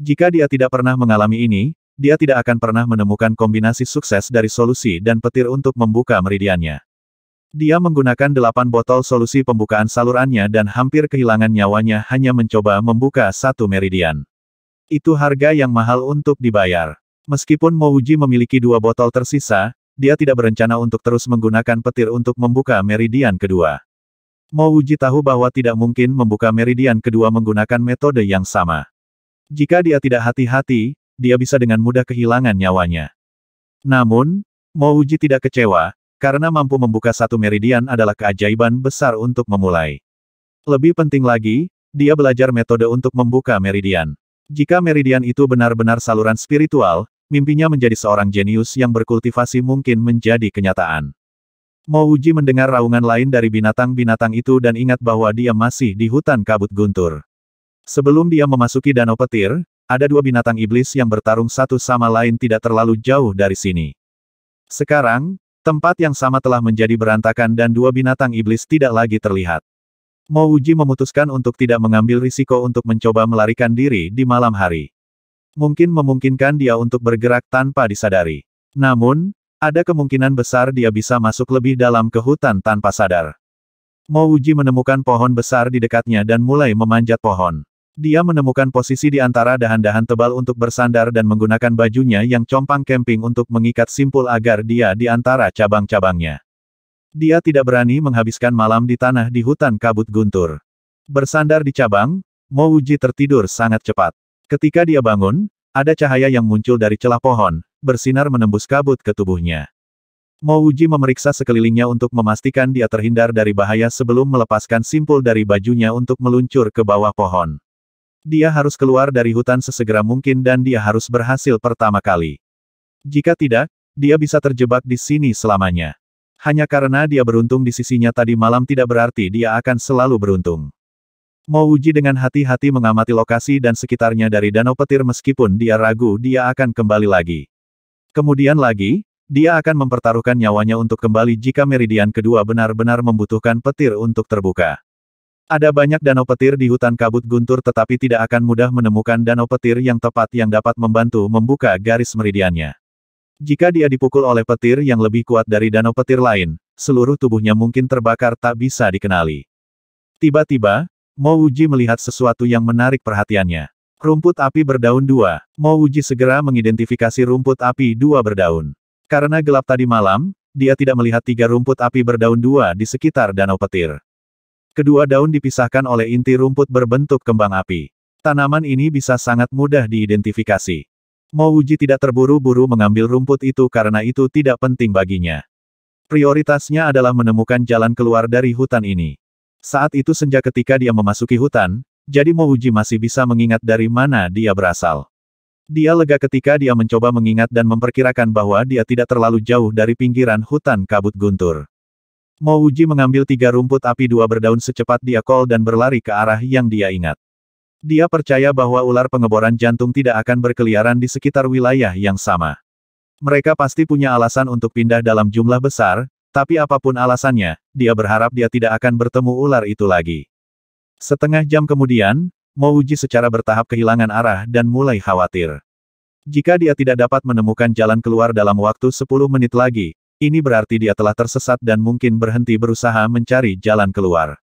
Jika dia tidak pernah mengalami ini, dia tidak akan pernah menemukan kombinasi sukses dari solusi dan petir untuk membuka meridiannya. Dia menggunakan 8 botol solusi pembukaan salurannya dan hampir kehilangan nyawanya hanya mencoba membuka satu meridian. Itu harga yang mahal untuk dibayar. Meskipun Mo Wuji memiliki 2 botol tersisa, dia tidak berencana untuk terus menggunakan petir untuk membuka meridian kedua. Mo Wuji tahu bahwa tidak mungkin membuka meridian kedua menggunakan metode yang sama. Jika dia tidak hati-hati, dia bisa dengan mudah kehilangan nyawanya. Namun, Mo Wuji tidak kecewa, karena mampu membuka satu meridian adalah keajaiban besar untuk memulai. Lebih penting lagi, dia belajar metode untuk membuka meridian. Jika meridian itu benar-benar saluran spiritual, mimpinya menjadi seorang jenius yang berkultivasi mungkin menjadi kenyataan. Mo Wuji mendengar raungan lain dari binatang-binatang itu dan ingat bahwa dia masih di hutan kabut guntur. Sebelum dia memasuki danau petir, ada 2 binatang iblis yang bertarung satu sama lain tidak terlalu jauh dari sini. Sekarang, tempat yang sama telah menjadi berantakan dan 2 binatang iblis tidak lagi terlihat. Mo Wuji memutuskan untuk tidak mengambil risiko untuk mencoba melarikan diri di malam hari. Mungkin memungkinkan dia untuk bergerak tanpa disadari. Namun, ada kemungkinan besar dia bisa masuk lebih dalam ke hutan tanpa sadar. Mo Wuji menemukan pohon besar di dekatnya dan mulai memanjat pohon. Dia menemukan posisi di antara dahan-dahan tebal untuk bersandar dan menggunakan bajunya yang compang camping untuk mengikat simpul agar dia di antara cabang-cabangnya. Dia tidak berani menghabiskan malam di tanah di hutan kabut guntur. Bersandar di cabang, Mo Wuji tertidur sangat cepat. Ketika dia bangun, ada cahaya yang muncul dari celah pohon, bersinar menembus kabut ke tubuhnya. Mo Wuji memeriksa sekelilingnya untuk memastikan dia terhindar dari bahaya sebelum melepaskan simpul dari bajunya untuk meluncur ke bawah pohon. Dia harus keluar dari hutan sesegera mungkin dan dia harus berhasil pertama kali. Jika tidak, dia bisa terjebak di sini selamanya. Hanya karena dia beruntung di sisinya tadi malam tidak berarti dia akan selalu beruntung. Mo Wuji dengan hati-hati mengamati lokasi dan sekitarnya dari danau petir meskipun dia ragu dia akan kembali lagi. Kemudian lagi, dia akan mempertaruhkan nyawanya untuk kembali jika meridian kedua benar-benar membutuhkan petir untuk terbuka. Ada banyak danau petir di hutan kabut guntur tetapi tidak akan mudah menemukan danau petir yang tepat yang dapat membantu membuka garis meridiannya. Jika dia dipukul oleh petir yang lebih kuat dari danau petir lain, seluruh tubuhnya mungkin terbakar tak bisa dikenali. Tiba-tiba, Mo Wuji melihat sesuatu yang menarik perhatiannya. Rumput api berdaun 2. Mo Wuji segera mengidentifikasi rumput api 2 berdaun. Karena gelap tadi malam, dia tidak melihat 3 rumput api berdaun 2 di sekitar danau petir. Kedua daun dipisahkan oleh inti rumput berbentuk kembang api. Tanaman ini bisa sangat mudah diidentifikasi. Mo Wuji tidak terburu-buru mengambil rumput itu karena itu tidak penting baginya. Prioritasnya adalah menemukan jalan keluar dari hutan ini. Saat itu senja ketika dia memasuki hutan, jadi Mo Wuji masih bisa mengingat dari mana dia berasal. Dia lega ketika dia mencoba mengingat dan memperkirakan bahwa dia tidak terlalu jauh dari pinggiran hutan kabut guntur. Mo Wuji mengambil 3 rumput api 2 berdaun secepat dia call dan berlari ke arah yang dia ingat. Dia percaya bahwa ular pengeboran jantung tidak akan berkeliaran di sekitar wilayah yang sama. Mereka pasti punya alasan untuk pindah dalam jumlah besar, Tapi apapun alasannya, dia berharap dia tidak akan bertemu ular itu lagi. Setengah jam kemudian, Mo Wuji secara bertahap kehilangan arah dan mulai khawatir. Jika dia tidak dapat menemukan jalan keluar dalam waktu 10 menit lagi, ini berarti dia telah tersesat dan mungkin berhenti berusaha mencari jalan keluar.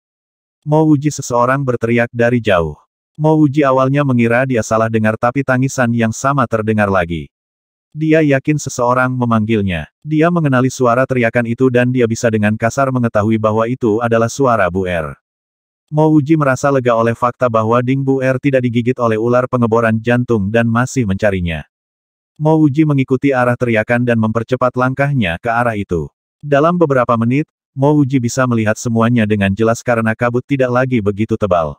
Mo Wuji, seseorang berteriak dari jauh. Mo Wuji awalnya mengira dia salah dengar, tapi tangisan yang sama terdengar lagi. Dia yakin seseorang memanggilnya. Dia mengenali suara teriakan itu dan dia bisa dengan kasar mengetahui bahwa itu adalah suara Bu Er. Mo Wuji merasa lega oleh fakta bahwa Ding Bu Er tidak digigit oleh ular pengeboran jantung dan masih mencarinya. Mo Wuji mengikuti arah teriakan dan mempercepat langkahnya ke arah itu. Dalam beberapa menit, Mo Wuji bisa melihat semuanya dengan jelas karena kabut tidak lagi begitu tebal.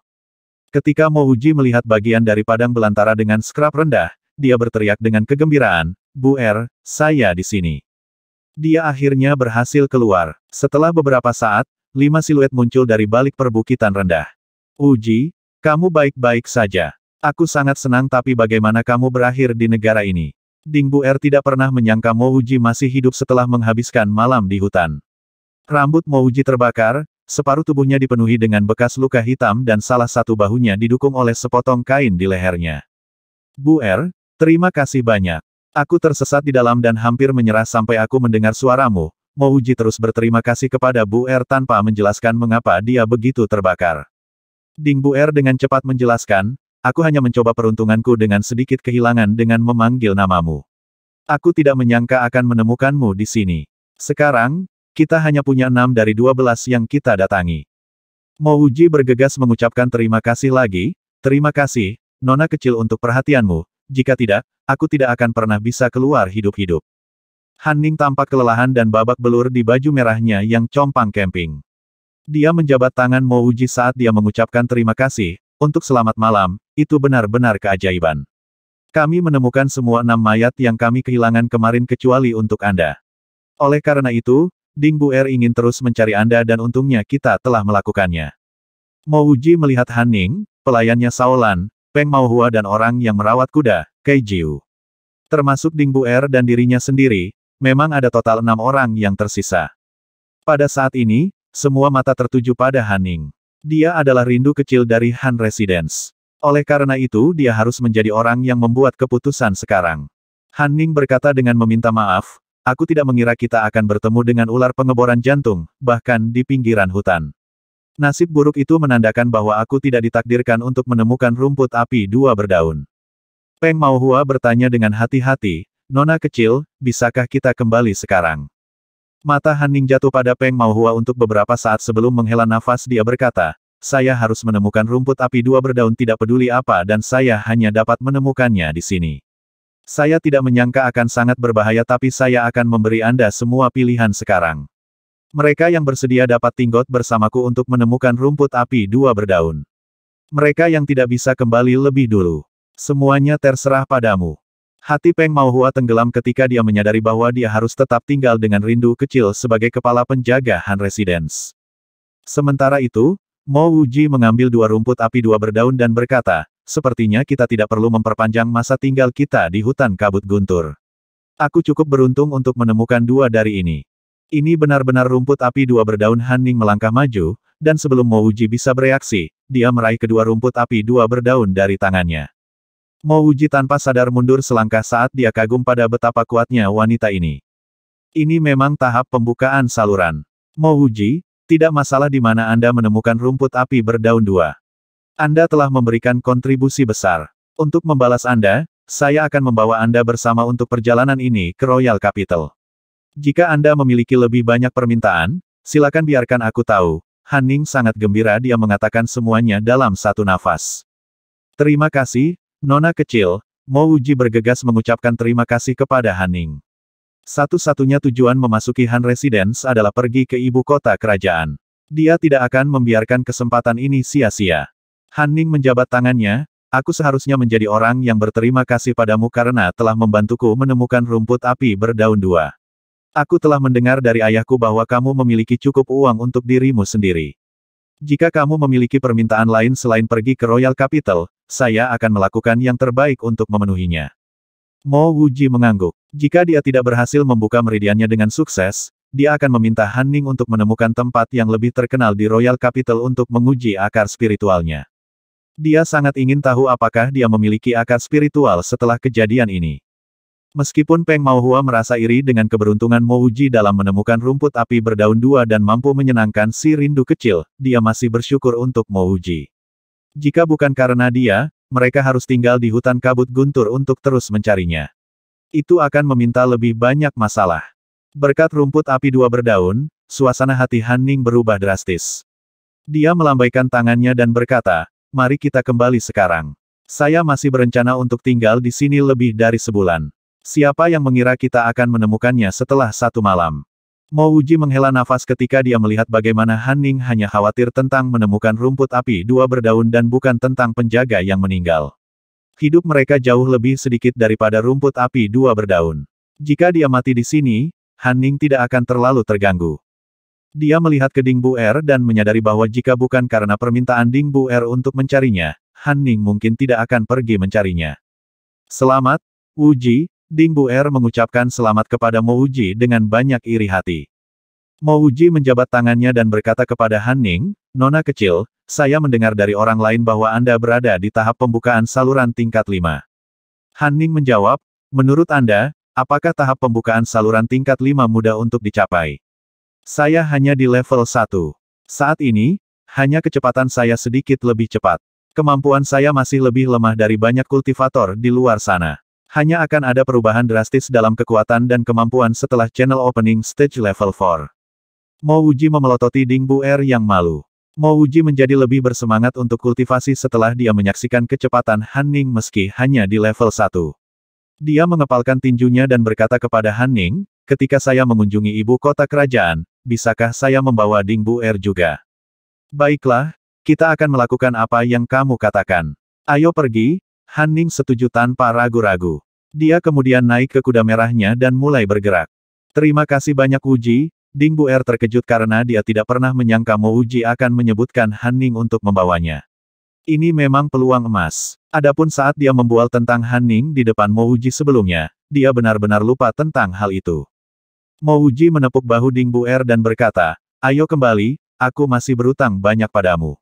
Ketika Mo Wuji melihat bagian dari padang belantara dengan skrap rendah, dia berteriak dengan kegembiraan, "Bu Er, saya di sini." Dia akhirnya berhasil keluar. Setelah beberapa saat, 5 siluet muncul dari balik perbukitan rendah. "Wuji, kamu baik-baik saja. Aku sangat senang, tapi bagaimana kamu berakhir di negara ini?" Ding Bu Er tidak pernah menyangka Mo Wuji masih hidup setelah menghabiskan malam di hutan. Rambut Mo Wuji terbakar, separuh tubuhnya dipenuhi dengan bekas luka hitam dan salah satu bahunya didukung oleh sepotong kain di lehernya. "Bu Er, terima kasih banyak. Aku tersesat di dalam dan hampir menyerah sampai aku mendengar suaramu." Mo Wuji terus berterima kasih kepada Bu Er tanpa menjelaskan mengapa dia begitu terbakar. Ding Bu Er dengan cepat menjelaskan, "Aku hanya mencoba peruntunganku dengan sedikit kehilangan dengan memanggil namamu. Aku tidak menyangka akan menemukanmu di sini. Sekarang, kita hanya punya 6 dari 12 yang kita datangi." Mo Wuji bergegas mengucapkan terima kasih lagi, "Terima kasih, Nona kecil, untuk perhatianmu. Jika tidak, aku tidak akan pernah bisa keluar hidup-hidup." Han Ning tampak kelelahan dan babak belur di baju merahnya yang compang camping. Dia menjabat tangan Mo Wuji saat dia mengucapkan terima kasih, "Untuk selamat malam, itu benar-benar keajaiban. Kami menemukan semua 6 mayat yang kami kehilangan kemarin kecuali untuk Anda. Oleh karena itu, Ding Bu Er ingin terus mencari Anda dan untungnya kita telah melakukannya." Mo Wuji melihat Han Ning, pelayannya Shaolan, Peng Maohua dan orang yang merawat kuda, Kai Jiu. Termasuk Ding Bu Er dan dirinya sendiri, memang ada total 6 orang yang tersisa. Pada saat ini, semua mata tertuju pada Han Ning. Dia adalah rindu kecil dari Han Residence. Oleh karena itu dia harus menjadi orang yang membuat keputusan sekarang. Han Ning berkata dengan meminta maaf, "Aku tidak mengira kita akan bertemu dengan ular pengeboran jantung, bahkan di pinggiran hutan. Nasib buruk itu menandakan bahwa aku tidak ditakdirkan untuk menemukan rumput api 2 berdaun." Peng Maohua bertanya dengan hati-hati, "Nona kecil, bisakah kita kembali sekarang?" Mata Han Ning jatuh pada Peng Maohua untuk beberapa saat sebelum menghela nafas. Dia berkata, "Saya harus menemukan rumput api 2 berdaun tidak peduli apa dan saya hanya dapat menemukannya di sini. Saya tidak menyangka akan sangat berbahaya tapi saya akan memberi Anda semua pilihan sekarang. Mereka yang bersedia dapat tinggot bersamaku untuk menemukan rumput api 2 berdaun. Mereka yang tidak bisa kembali lebih dulu. Semuanya terserah padamu." Hati Peng Maohua tenggelam ketika dia menyadari bahwa dia harus tetap tinggal dengan rindu kecil sebagai kepala penjaga Han Residence. Sementara itu, Mo Wuji mengambil 2 rumput api 2 berdaun dan berkata, "Sepertinya kita tidak perlu memperpanjang masa tinggal kita di hutan kabut guntur. Aku cukup beruntung untuk menemukan 2 dari ini. Ini benar-benar rumput api 2 berdaun." Han Ning melangkah maju, dan sebelum Mo Wuji bisa bereaksi, dia meraih kedua rumput api 2 berdaun dari tangannya. Mo Wuji tanpa sadar mundur selangkah saat dia kagum pada betapa kuatnya wanita ini. Ini memang tahap pembukaan saluran. Mo Wuji, tidak masalah di mana Anda menemukan rumput api berdaun 2. Anda telah memberikan kontribusi besar. Untuk membalas Anda, saya akan membawa Anda bersama untuk perjalanan ini ke Royal Capital. Jika Anda memiliki lebih banyak permintaan, silakan biarkan aku tahu. Han Ning sangat gembira. Dia mengatakan semuanya dalam satu nafas. "Terima kasih, Nona kecil." Mo Wuji bergegas mengucapkan terima kasih kepada Han Ning. Satu-satunya tujuan memasuki Han Residence adalah pergi ke ibu kota kerajaan. Dia tidak akan membiarkan kesempatan ini sia-sia. Han Ning menjabat tangannya, "Aku seharusnya menjadi orang yang berterima kasih padamu karena telah membantuku menemukan rumput api berdaun 2. Aku telah mendengar dari ayahku bahwa kamu memiliki cukup uang untuk dirimu sendiri. Jika kamu memiliki permintaan lain selain pergi ke Royal Capital, saya akan melakukan yang terbaik untuk memenuhinya." Mo Wuji mengangguk. Jika dia tidak berhasil membuka meridiannya dengan sukses, dia akan meminta Han Ning untuk menemukan tempat yang lebih terkenal di Royal Capital untuk menguji akar spiritualnya. Dia sangat ingin tahu apakah dia memiliki akar spiritual setelah kejadian ini. Meskipun Peng Maohua merasa iri dengan keberuntungan Mo Wuji dalam menemukan rumput api berdaun dua dan mampu menyenangkan si rindu kecil, dia masih bersyukur untuk Mo Wuji. Jika bukan karena dia, mereka harus tinggal di hutan kabut guntur untuk terus mencarinya. Itu akan meminta lebih banyak masalah. Berkat rumput api dua berdaun, suasana hati Han Ning berubah drastis. Dia melambaikan tangannya dan berkata, "Mari kita kembali sekarang. Saya masih berencana untuk tinggal di sini lebih dari sebulan. Siapa yang mengira kita akan menemukannya setelah 1 malam?" Mo Wuji menghela nafas ketika dia melihat bagaimana Han Ning hanya khawatir tentang menemukan rumput api dua berdaun dan bukan tentang penjaga yang meninggal. Hidup mereka jauh lebih sedikit daripada rumput api dua berdaun. Jika dia mati di sini, Han Ning tidak akan terlalu terganggu. Dia melihat ke Ding Buer dan menyadari bahwa jika bukan karena permintaan Ding Buer untuk mencarinya, Han Ning mungkin tidak akan pergi mencarinya. "Selamat, Wuji," Ding Buer mengucapkan selamat kepada Mo Wuji dengan banyak iri hati. Mo Wuji menjabat tangannya dan berkata kepada Han Ning, "Nona kecil, saya mendengar dari orang lain bahwa Anda berada di tahap pembukaan saluran tingkat 5. Han Ning menjawab, "Menurut Anda, apakah tahap pembukaan saluran tingkat 5 mudah untuk dicapai?" "Saya hanya di level 1. Saat ini, hanya kecepatan saya sedikit lebih cepat. Kemampuan saya masih lebih lemah dari banyak kultivator di luar sana. Hanya akan ada perubahan drastis dalam kekuatan dan kemampuan setelah channel opening stage level 4. Mo Wuji memelototi Ding Buer yang malu. Mo Wuji menjadi lebih bersemangat untuk kultivasi setelah dia menyaksikan kecepatan Han Ning meski hanya di level 1. Dia mengepalkan tinjunya dan berkata kepada Han Ning, "Ketika saya mengunjungi ibu kota kerajaan, bisakah saya membawa Ding Buer juga?" "Baiklah, kita akan melakukan apa yang kamu katakan. Ayo pergi." Han Ning setuju tanpa ragu-ragu. Dia kemudian naik ke kuda merahnya dan mulai bergerak. "Terima kasih banyak Wuji." Ding Buer terkejut karena dia tidak pernah menyangka Mo Wuji akan menyebutkan Han Ning untuk membawanya. Ini memang peluang emas. Adapun saat dia membual tentang Han Ning di depan Mo Wuji sebelumnya, dia benar-benar lupa tentang hal itu. Mo Wuji menepuk bahu Ding Buer dan berkata, "Ayo kembali, aku masih berutang banyak padamu.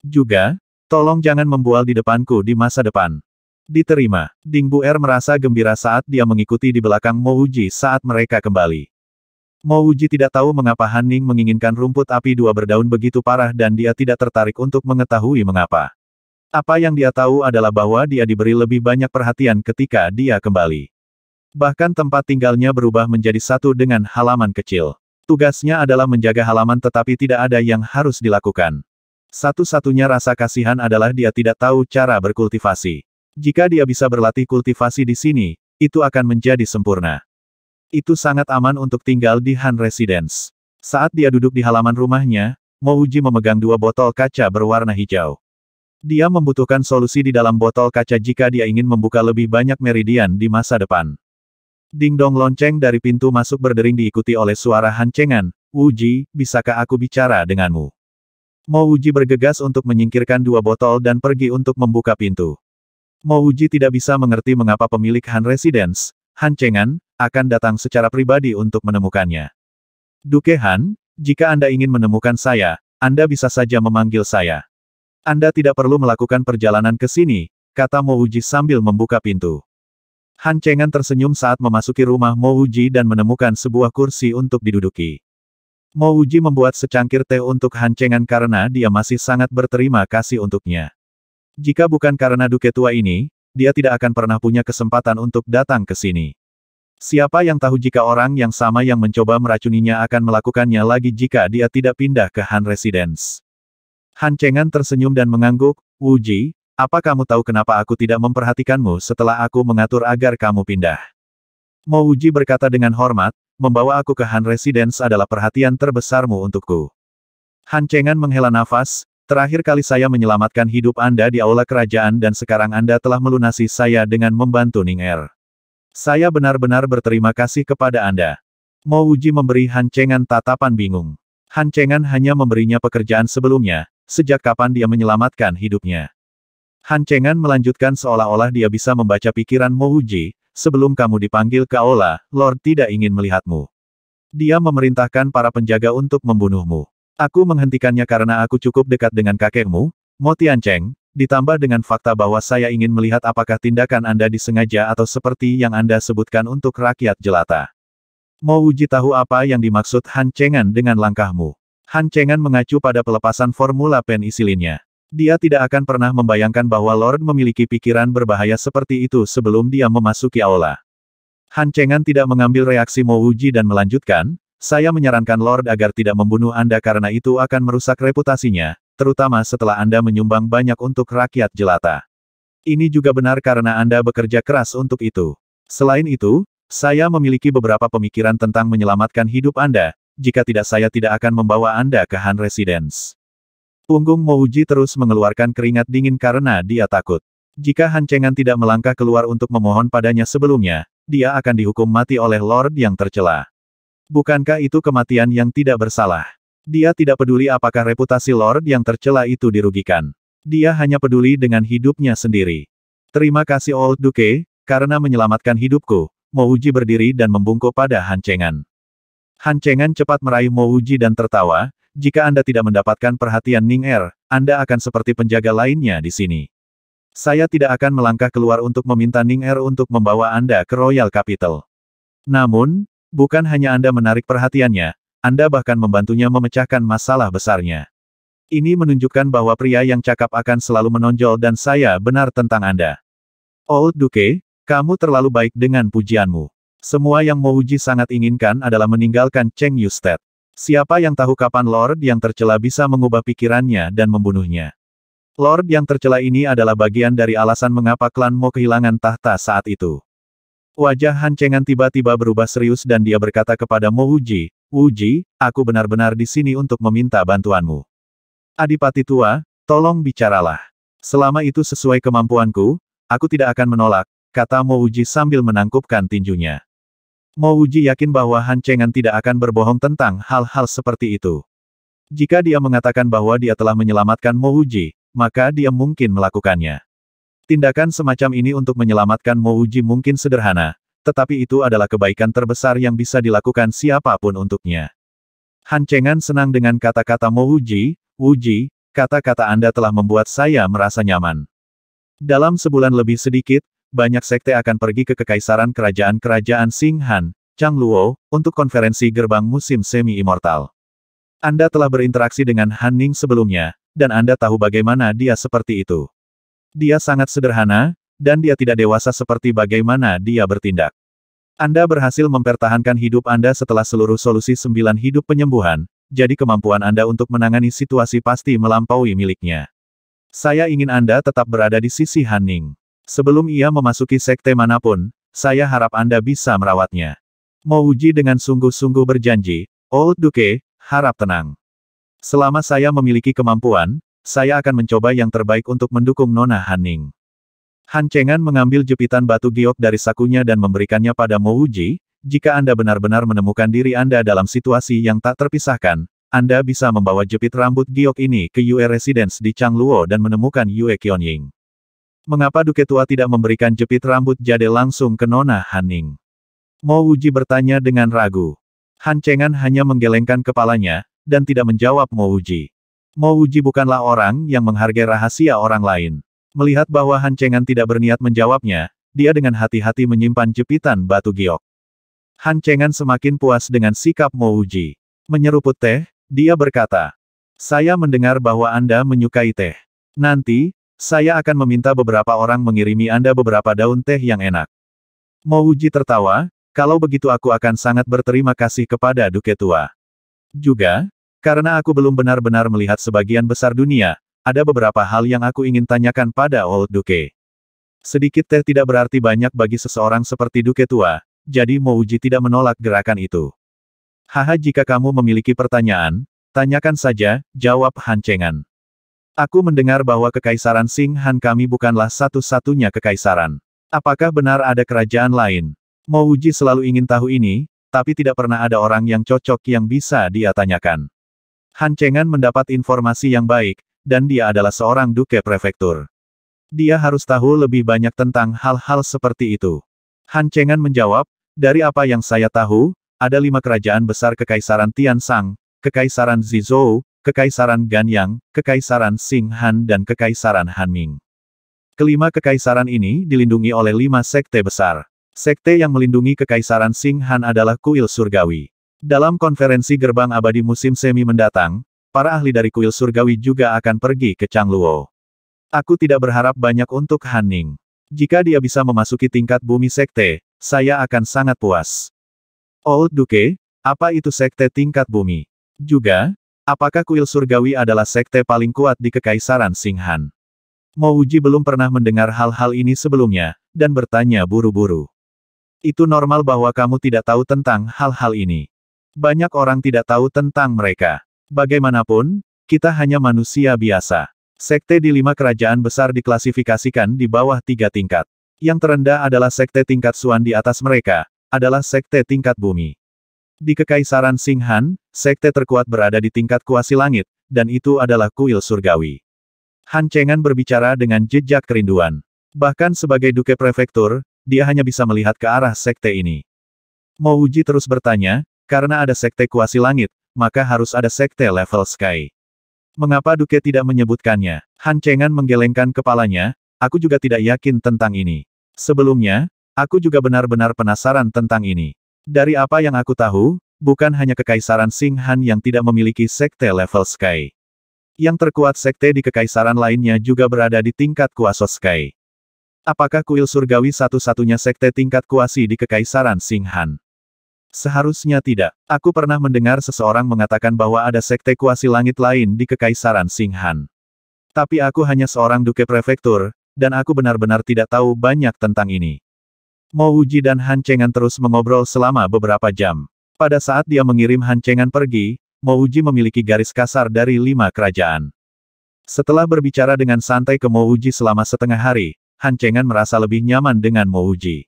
Juga, tolong jangan membual di depanku di masa depan." Diterima. Ding Buer merasa gembira saat dia mengikuti di belakang Mo Wuji saat mereka kembali. Mo Wuji tidak tahu mengapa Han Ning menginginkan rumput api dua berdaun begitu parah dan dia tidak tertarik untuk mengetahui mengapa. Apa yang dia tahu adalah bahwa dia diberi lebih banyak perhatian ketika dia kembali. Bahkan tempat tinggalnya berubah menjadi satu dengan halaman kecil. Tugasnya adalah menjaga halaman tetapi tidak ada yang harus dilakukan. Satu-satunya rasa kasihan adalah dia tidak tahu cara berkultivasi. Jika dia bisa berlatih kultivasi di sini, itu akan menjadi sempurna. Itu sangat aman untuk tinggal di Han Residence. Saat dia duduk di halaman rumahnya, Mo Wuji memegang 2 botol kaca berwarna hijau. Dia membutuhkan solusi di dalam botol kaca jika dia ingin membuka lebih banyak meridian di masa depan. Ding-dong lonceng dari pintu masuk berdering diikuti oleh suara hancengan, "Wuji, bisakah aku bicara denganmu?" Mo Wuji bergegas untuk menyingkirkan 2 botol dan pergi untuk membuka pintu. Mo Wuji tidak bisa mengerti mengapa pemilik Han Residence, hancengan, akan datang secara pribadi untuk menemukannya. "Duke Han, jika Anda ingin menemukan saya, Anda bisa saja memanggil saya. Anda tidak perlu melakukan perjalanan ke sini," kata Mo Wuji sambil membuka pintu. Han Cengan tersenyum saat memasuki rumah Mo Wuji dan menemukan sebuah kursi untuk diduduki. Mo Wuji membuat secangkir teh untuk Han Cengan karena dia masih sangat berterima kasih untuknya. Jika bukan karena Duke tua ini, dia tidak akan pernah punya kesempatan untuk datang ke sini. Siapa yang tahu jika orang yang sama yang mencoba meracuninya akan melakukannya lagi jika dia tidak pindah ke Han Residence. Han Cengan tersenyum dan mengangguk, "Wuji, apa kamu tahu kenapa aku tidak memperhatikanmu setelah aku mengatur agar kamu pindah?" Mo Wuji berkata dengan hormat, "Membawa aku ke Han Residence adalah perhatian terbesarmu untukku." Han Cengan menghela nafas, "Terakhir kali saya menyelamatkan hidup Anda di aula kerajaan dan sekarang Anda telah melunasi saya dengan membantu Ning Er. Saya benar-benar berterima kasih kepada Anda." Mo Wuji memberi Han Cengan tatapan bingung. Han Cengan hanya memberinya pekerjaan sebelumnya, sejak kapan dia menyelamatkan hidupnya. Han Cengan melanjutkan seolah-olah dia bisa membaca pikiran Mo Wuji, "Sebelum kamu dipanggil ke aula, Lord tidak ingin melihatmu. Dia memerintahkan para penjaga untuk membunuhmu. Aku menghentikannya karena aku cukup dekat dengan kakekmu, Mo Tiancheng, ditambah dengan fakta bahwa saya ingin melihat apakah tindakan Anda disengaja atau seperti yang Anda sebutkan untuk rakyat jelata. Mo Wuji tahu apa yang dimaksud Han Chengan dengan langkahmu. Han Chengan mengacu pada pelepasan formula penisilinnya. Dia tidak akan pernah membayangkan bahwa Lord memiliki pikiran berbahaya seperti itu sebelum dia memasuki aula. Han Chengan tidak mengambil reaksi Mo Wuji dan melanjutkan, saya menyarankan Lord agar tidak membunuh Anda karena itu akan merusak reputasinya, terutama setelah Anda menyumbang banyak untuk rakyat jelata. Ini juga benar karena Anda bekerja keras untuk itu. Selain itu, saya memiliki beberapa pemikiran tentang menyelamatkan hidup Anda, jika tidak saya tidak akan membawa Anda ke Han Residence. Punggung Mo Wuji terus mengeluarkan keringat dingin karena dia takut. Jika Han Chengan tidak melangkah keluar untuk memohon padanya sebelumnya, dia akan dihukum mati oleh Lord yang tercela. Bukankah itu kematian yang tidak bersalah? Dia tidak peduli apakah reputasi Lord yang tercela itu dirugikan. Dia hanya peduli dengan hidupnya sendiri. Terima kasih Old Duke, karena menyelamatkan hidupku. Mo Wuji berdiri dan membungkuk pada Han Chengan. Han Chengan cepat meraih Mo Wuji dan tertawa, jika Anda tidak mendapatkan perhatian Ning Er, Anda akan seperti penjaga lainnya di sini. Saya tidak akan melangkah keluar untuk meminta Ning Er untuk membawa Anda ke Royal Capital. Namun, bukan hanya Anda menarik perhatiannya, Anda bahkan membantunya memecahkan masalah besarnya. Ini menunjukkan bahwa pria yang cakap akan selalu menonjol dan saya benar tentang Anda. Old Duke, kamu terlalu baik dengan pujianmu. Semua yang Mo Wuji sangat inginkan adalah meninggalkan Cheng Yusted. Siapa yang tahu kapan Lord yang tercela bisa mengubah pikirannya dan membunuhnya. Lord yang tercela ini adalah bagian dari alasan mengapa klan Mo kehilangan tahta saat itu. Wajah Han Chengan tiba-tiba berubah serius dan dia berkata kepada Mo Wuji, Wuji, aku benar-benar di sini untuk meminta bantuanmu. Adipati tua, tolong bicaralah. Selama itu sesuai kemampuanku, aku tidak akan menolak, kata Mo Wuji sambil menangkupkan tinjunya. Mo Wuji yakin bahwa Han Chengan tidak akan berbohong tentang hal-hal seperti itu. Jika dia mengatakan bahwa dia telah menyelamatkan Mo Wuji, maka dia mungkin melakukannya. Tindakan semacam ini untuk menyelamatkan Mo Wuji mungkin sederhana, tetapi itu adalah kebaikan terbesar yang bisa dilakukan siapapun untuknya. Han Chengan senang dengan kata-kata Mo Wuji, Wuji, kata-kata Anda telah membuat saya merasa nyaman. Dalam sebulan lebih sedikit, banyak sekte akan pergi ke kekaisaran kerajaan-kerajaan Xing Han, Chang Luo, untuk konferensi gerbang musim semi-immortal. Anda telah berinteraksi dengan Han Ning sebelumnya, dan Anda tahu bagaimana dia seperti itu. Dia sangat sederhana, dan dia tidak dewasa seperti bagaimana dia bertindak. Anda berhasil mempertahankan hidup Anda setelah seluruh solusi 9 hidup penyembuhan, jadi kemampuan Anda untuk menangani situasi pasti melampaui miliknya. Saya ingin Anda tetap berada di sisi Han Ning. Sebelum ia memasuki sekte manapun, saya harap Anda bisa merawatnya. Mo Wuji dengan sungguh-sungguh berjanji, Old Duke, harap tenang. Selama saya memiliki kemampuan, saya akan mencoba yang terbaik untuk mendukung Nona Han Ning. Han Chengan mengambil jepitan batu giok dari sakunya dan memberikannya pada Mo Wuji, jika Anda benar-benar menemukan diri Anda dalam situasi yang tak terpisahkan, Anda bisa membawa jepit rambut giok ini ke Yue Residence di Changluo dan menemukan Yue Qionying. Mengapa Duke Tua tidak memberikan jepit rambut jade langsung ke Nona Han Ning? Mo Wuji bertanya dengan ragu. Han Chengan hanya menggelengkan kepalanya, dan tidak menjawab Mo Wuji. Mo Wuji bukanlah orang yang menghargai rahasia orang lain. Melihat bahwa Han Chengan tidak berniat menjawabnya, dia dengan hati-hati menyimpan jepitan batu giok. Han Chengan semakin puas dengan sikap Mo Wuji. Menyeruput teh, dia berkata, saya mendengar bahwa Anda menyukai teh. Nanti, saya akan meminta beberapa orang mengirimi Anda beberapa daun teh yang enak. Mo Wuji tertawa, kalau begitu aku akan sangat berterima kasih kepada Duke Tua. Juga, karena aku belum benar-benar melihat sebagian besar dunia, ada beberapa hal yang aku ingin tanyakan pada Old Duke. Sedikit teh tidak berarti banyak bagi seseorang seperti Duke Tua, jadi Mo Wuji tidak menolak gerakan itu. Haha, jika kamu memiliki pertanyaan, tanyakan saja, jawab Han Chengan. Aku mendengar bahwa kekaisaran Xing Han kami bukanlah satu-satunya kekaisaran. Apakah benar ada kerajaan lain? Mo Wuji selalu ingin tahu ini, tapi tidak pernah ada orang yang cocok yang bisa dia tanyakan. Han Chengan mendapat informasi yang baik, dan dia adalah seorang duke prefektur. Dia harus tahu lebih banyak tentang hal-hal seperti itu. Han Chengan menjawab, dari apa yang saya tahu, ada 5 kerajaan besar Kekaisaran Tianshan, Kekaisaran Zizhou, Kekaisaran Ganyang, Kekaisaran Qing Han dan Kekaisaran Hanming. Kelima kekaisaran ini dilindungi oleh 5 sekte besar. Sekte yang melindungi Kekaisaran Qing Han adalah Kuil Surgawi. Dalam konferensi Gerbang Abadi musim semi mendatang, para ahli dari Kuil Surgawi juga akan pergi ke Changluo. Aku tidak berharap banyak untuk Han Ning. Jika dia bisa memasuki tingkat bumi sekte, saya akan sangat puas. Old Duke, apa itu sekte tingkat bumi? Juga, apakah Kuil Surgawi adalah sekte paling kuat di Kekaisaran Qing Han? Mo Wuji belum pernah mendengar hal-hal ini sebelumnya, dan bertanya buru-buru. Itu normal bahwa kamu tidak tahu tentang hal-hal ini. Banyak orang tidak tahu tentang mereka. Bagaimanapun, kita hanya manusia biasa. Sekte di 5 kerajaan besar diklasifikasikan di bawah 3 tingkat. Yang terendah adalah sekte tingkat Xuan, di atas mereka, adalah sekte tingkat bumi. Di Kekaisaran Qing Han, sekte terkuat berada di tingkat kuasi langit, dan itu adalah Kuil Surgawi. Han Chengan berbicara dengan jejak kerinduan. Bahkan sebagai Duke Prefektur, dia hanya bisa melihat ke arah sekte ini. Mo Wuji terus bertanya, karena ada sekte kuasi langit, maka harus ada sekte level sky. Mengapa Duke tidak menyebutkannya? Han Chengan menggelengkan kepalanya, aku juga tidak yakin tentang ini. Sebelumnya, aku juga benar-benar penasaran tentang ini. Dari apa yang aku tahu, bukan hanya Kekaisaran Qing Han yang tidak memiliki sekte level sky. Yang terkuat sekte di kekaisaran lainnya juga berada di tingkat kuasa sky. Apakah Kuil Surgawi satu-satunya sekte tingkat kuasi di Kekaisaran Qing Han? Seharusnya tidak. Aku pernah mendengar seseorang mengatakan bahwa ada sekte kuasi langit lain di Kekaisaran Qing Han. Tapi aku hanya seorang Duke Prefektur, dan aku benar-benar tidak tahu banyak tentang ini. Mo Wuji dan Han Chengan terus mengobrol selama beberapa jam. Pada saat dia mengirim Han Chengan pergi, Mo Wuji memiliki garis kasar dari 5 kerajaan. Setelah berbicara dengan santai ke Mo Wuji selama setengah hari, Han Chengan merasa lebih nyaman dengan Mo Wuji.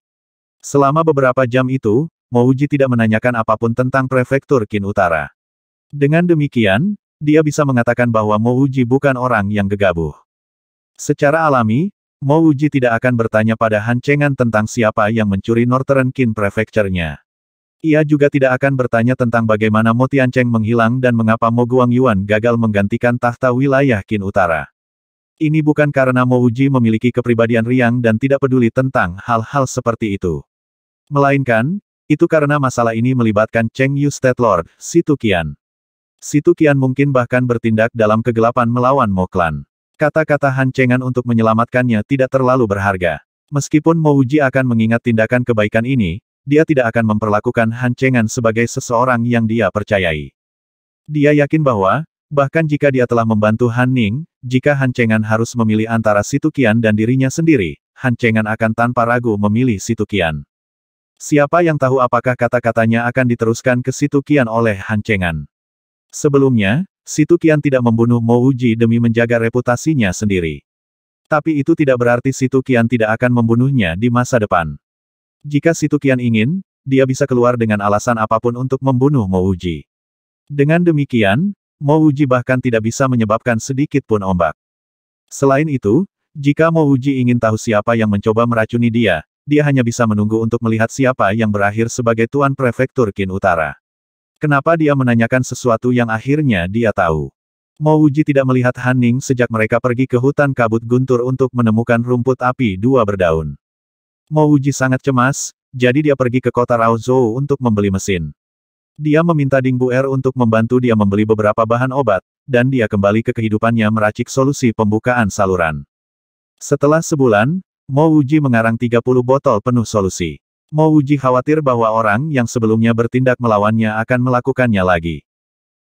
Selama beberapa jam itu, Mo Wuji tidak menanyakan apapun tentang Prefektur Qin Utara. Dengan demikian, dia bisa mengatakan bahwa Mo Wuji bukan orang yang gegabah. Secara alami, Mo Wuji tidak akan bertanya pada Han Chengan tentang siapa yang mencuri Northern Qin Prefecture-nya. Ia juga tidak akan bertanya tentang bagaimana Mo Tiancheng menghilang dan mengapa Mo Guangyuan gagal menggantikan tahta wilayah Qin Utara. Ini bukan karena Mo Wuji memiliki kepribadian riang dan tidak peduli tentang hal-hal seperti itu. Melainkan, itu karena masalah ini melibatkan Cheng Yu State Lord, Situ Qian. Situ Qian mungkin bahkan bertindak dalam kegelapan melawan Mo Clan. Kata-kata Han Chengan untuk menyelamatkannya tidak terlalu berharga. Meskipun Mo Wuji akan mengingat tindakan kebaikan ini, dia tidak akan memperlakukan Han Chengan sebagai seseorang yang dia percayai. Dia yakin bahwa, bahkan jika dia telah membantu Han Ning, jika Han Chengan harus memilih antara Situ Qian dan dirinya sendiri, Han Chengan akan tanpa ragu memilih Situ Qian. Siapa yang tahu apakah kata-katanya akan diteruskan ke Situ Qian oleh Han Chengan. Sebelumnya, Situ Qian tidak membunuh Mo Wuji demi menjaga reputasinya sendiri. Tapi itu tidak berarti Situ Qian tidak akan membunuhnya di masa depan. Jika Situ Qian ingin, dia bisa keluar dengan alasan apapun untuk membunuh Mo Wuji. Dengan demikian, Mo Wuji bahkan tidak bisa menyebabkan sedikit pun ombak. Selain itu, jika Mo Wuji ingin tahu siapa yang mencoba meracuni dia hanya bisa menunggu untuk melihat siapa yang berakhir sebagai Tuan Prefektur Qin Utara. Kenapa dia menanyakan sesuatu yang akhirnya dia tahu? Mo Wuji tidak melihat Han Ning sejak mereka pergi ke hutan kabut guntur untuk menemukan rumput api 2 berdaun. Mo Wuji sangat cemas, jadi dia pergi ke kota Raozhou untuk membeli mesin. Dia meminta Ding Buer untuk membantu dia membeli beberapa bahan obat, dan dia kembali ke kehidupannya meracik solusi pembukaan saluran. Setelah sebulan, Mo Wuji mengarang 30 botol penuh solusi. Mo Wuji khawatir bahwa orang yang sebelumnya bertindak melawannya akan melakukannya lagi.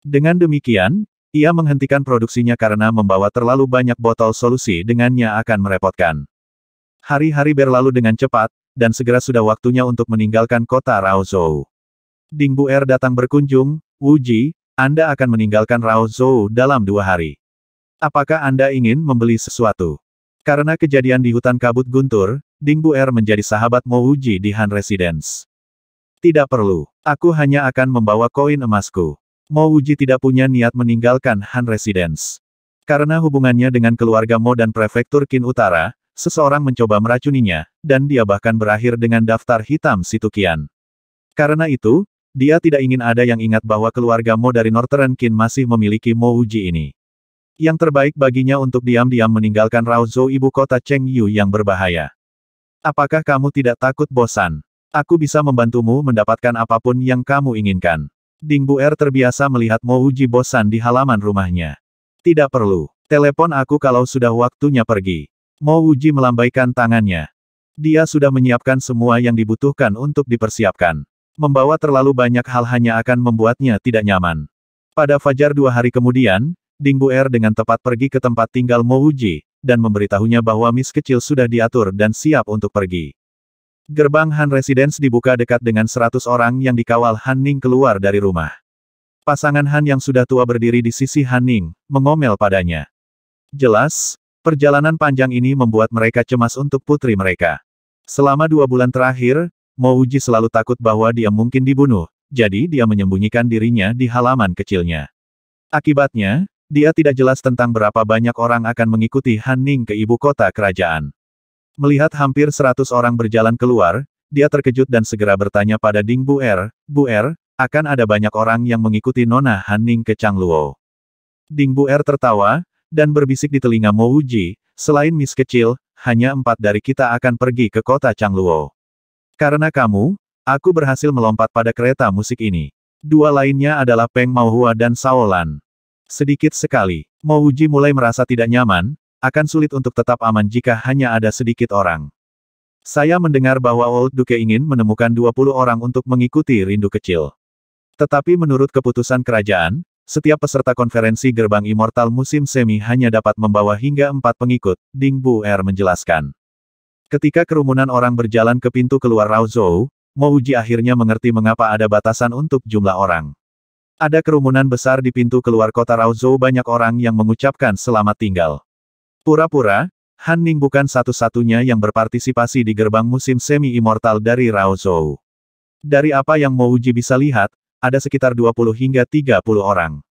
Dengan demikian, ia menghentikan produksinya karena membawa terlalu banyak botol solusi dengannya akan merepotkan. Hari-hari berlalu dengan cepat, dan segera sudah waktunya untuk meninggalkan kota Raozhou. Ding Buer datang berkunjung, Wuji, Anda akan meninggalkan Raozhou dalam 2 hari. Apakah Anda ingin membeli sesuatu? Karena kejadian di hutan kabut guntur, Ding Buer menjadi sahabat Mo Wuji di Han Residence. Tidak perlu, aku hanya akan membawa koin emasku. Mo Wuji tidak punya niat meninggalkan Han Residence. Karena hubungannya dengan keluarga Mo dan Prefektur Qin Utara, seseorang mencoba meracuninya, dan dia bahkan berakhir dengan daftar hitam Situ Qian. Karena itu, Dia tidak ingin ada yang ingat bahwa keluarga Mo dari Northern Qin masih memiliki Mo Wuji ini. Yang terbaik baginya untuk diam-diam meninggalkan Raozhou, ibu kota Chengyu yang berbahaya. Apakah kamu tidak takut bosan? Aku bisa membantumu mendapatkan apapun yang kamu inginkan. Ding Buer terbiasa melihat Mo Wuji bosan di halaman rumahnya. Tidak perlu. Telepon aku kalau sudah waktunya pergi. Mo Wuji melambaikan tangannya. Dia sudah menyiapkan semua yang dibutuhkan untuk dipersiapkan. Membawa terlalu banyak hal hanya akan membuatnya tidak nyaman. Pada fajar 2 hari kemudian, Ding Buer dengan tepat pergi ke tempat tinggal Mo Wuji, dan memberitahunya bahwa Miss kecil sudah diatur dan siap untuk pergi. Gerbang Han Residence dibuka dekat dengan 100 orang yang dikawal Han Ning keluar dari rumah. Pasangan Han yang sudah tua berdiri di sisi Han Ning, mengomel padanya. Jelas, perjalanan panjang ini membuat mereka cemas untuk putri mereka. Selama 2 bulan terakhir, Mo Wuji selalu takut bahwa dia mungkin dibunuh, jadi dia menyembunyikan dirinya di halaman kecilnya. Akibatnya, dia tidak jelas tentang berapa banyak orang akan mengikuti Han Ning ke ibu kota kerajaan. Melihat hampir 100 orang berjalan keluar, dia terkejut dan segera bertanya pada Ding Buer, "Buer, akan ada banyak orang yang mengikuti Nona Han Ning ke Changluo?" Ding Buer tertawa, dan berbisik di telinga Mo Wuji, "Selain Miss kecil, hanya 4 dari kita akan pergi ke kota Changluo. Karena kamu, aku berhasil melompat pada kereta musik ini. 2 lainnya adalah Peng Maohua dan Shaolan." Sedikit sekali, Mo Wuji mulai merasa tidak nyaman, akan sulit untuk tetap aman jika hanya ada sedikit orang. Saya mendengar bahwa Old Duke ingin menemukan 20 orang untuk mengikuti rindu kecil. Tetapi menurut keputusan kerajaan, setiap peserta konferensi gerbang immortal musim semi hanya dapat membawa hingga 4 pengikut, Ding Buer menjelaskan. Ketika kerumunan orang berjalan ke pintu keluar Raozhou, Mo Wuji akhirnya mengerti mengapa ada batasan untuk jumlah orang. Ada kerumunan besar di pintu keluar kota Raozhou, banyak orang yang mengucapkan selamat tinggal. Pura-pura, Han Ning bukan satu-satunya yang berpartisipasi di gerbang musim semi-immortal dari Raozhou. Dari apa yang Mo Wuji bisa lihat, ada sekitar 20 hingga 30 orang.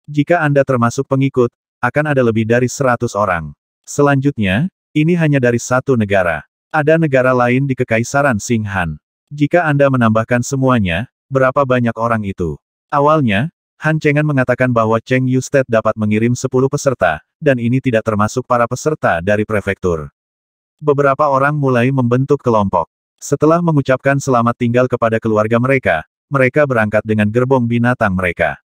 Jika Anda termasuk pengikut, akan ada lebih dari 100 orang. Selanjutnya, ini hanya dari 1 negara. Ada negara lain di Kekaisaran Qing Han. Jika Anda menambahkan semuanya, berapa banyak orang itu? Awalnya, Han Chengan mengatakan bahwa Chengyu State dapat mengirim 10 peserta, dan ini tidak termasuk para peserta dari prefektur. Beberapa orang mulai membentuk kelompok. Setelah mengucapkan selamat tinggal kepada keluarga mereka, mereka berangkat dengan gerbong binatang mereka.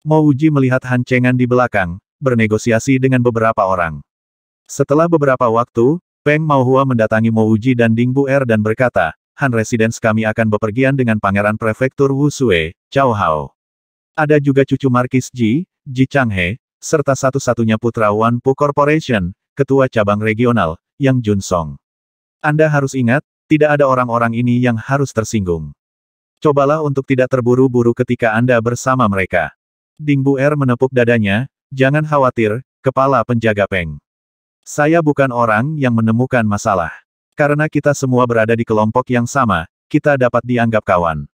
Mo Wuji melihat Han Chengan di belakang, bernegosiasi dengan beberapa orang. Setelah beberapa waktu, Peng Maohua mendatangi Mo Wuji dan Ding Buer dan berkata, "Han Residence kami akan bepergian dengan Pangeran Prefektur Wu Sui, Cao Hao. Ada juga cucu Markis Ji Changhe, serta satu-satunya putra Wan Pu Corporation, ketua cabang regional, Yang Jun Song. Anda harus ingat, tidak ada orang-orang ini yang harus tersinggung. Cobalah untuk tidak terburu-buru ketika Anda bersama mereka." Ding Buer menepuk dadanya, "Jangan khawatir, kepala penjaga Peng. Saya bukan orang yang menemukan masalah. Karena kita semua berada di kelompok yang sama, kita dapat dianggap kawan.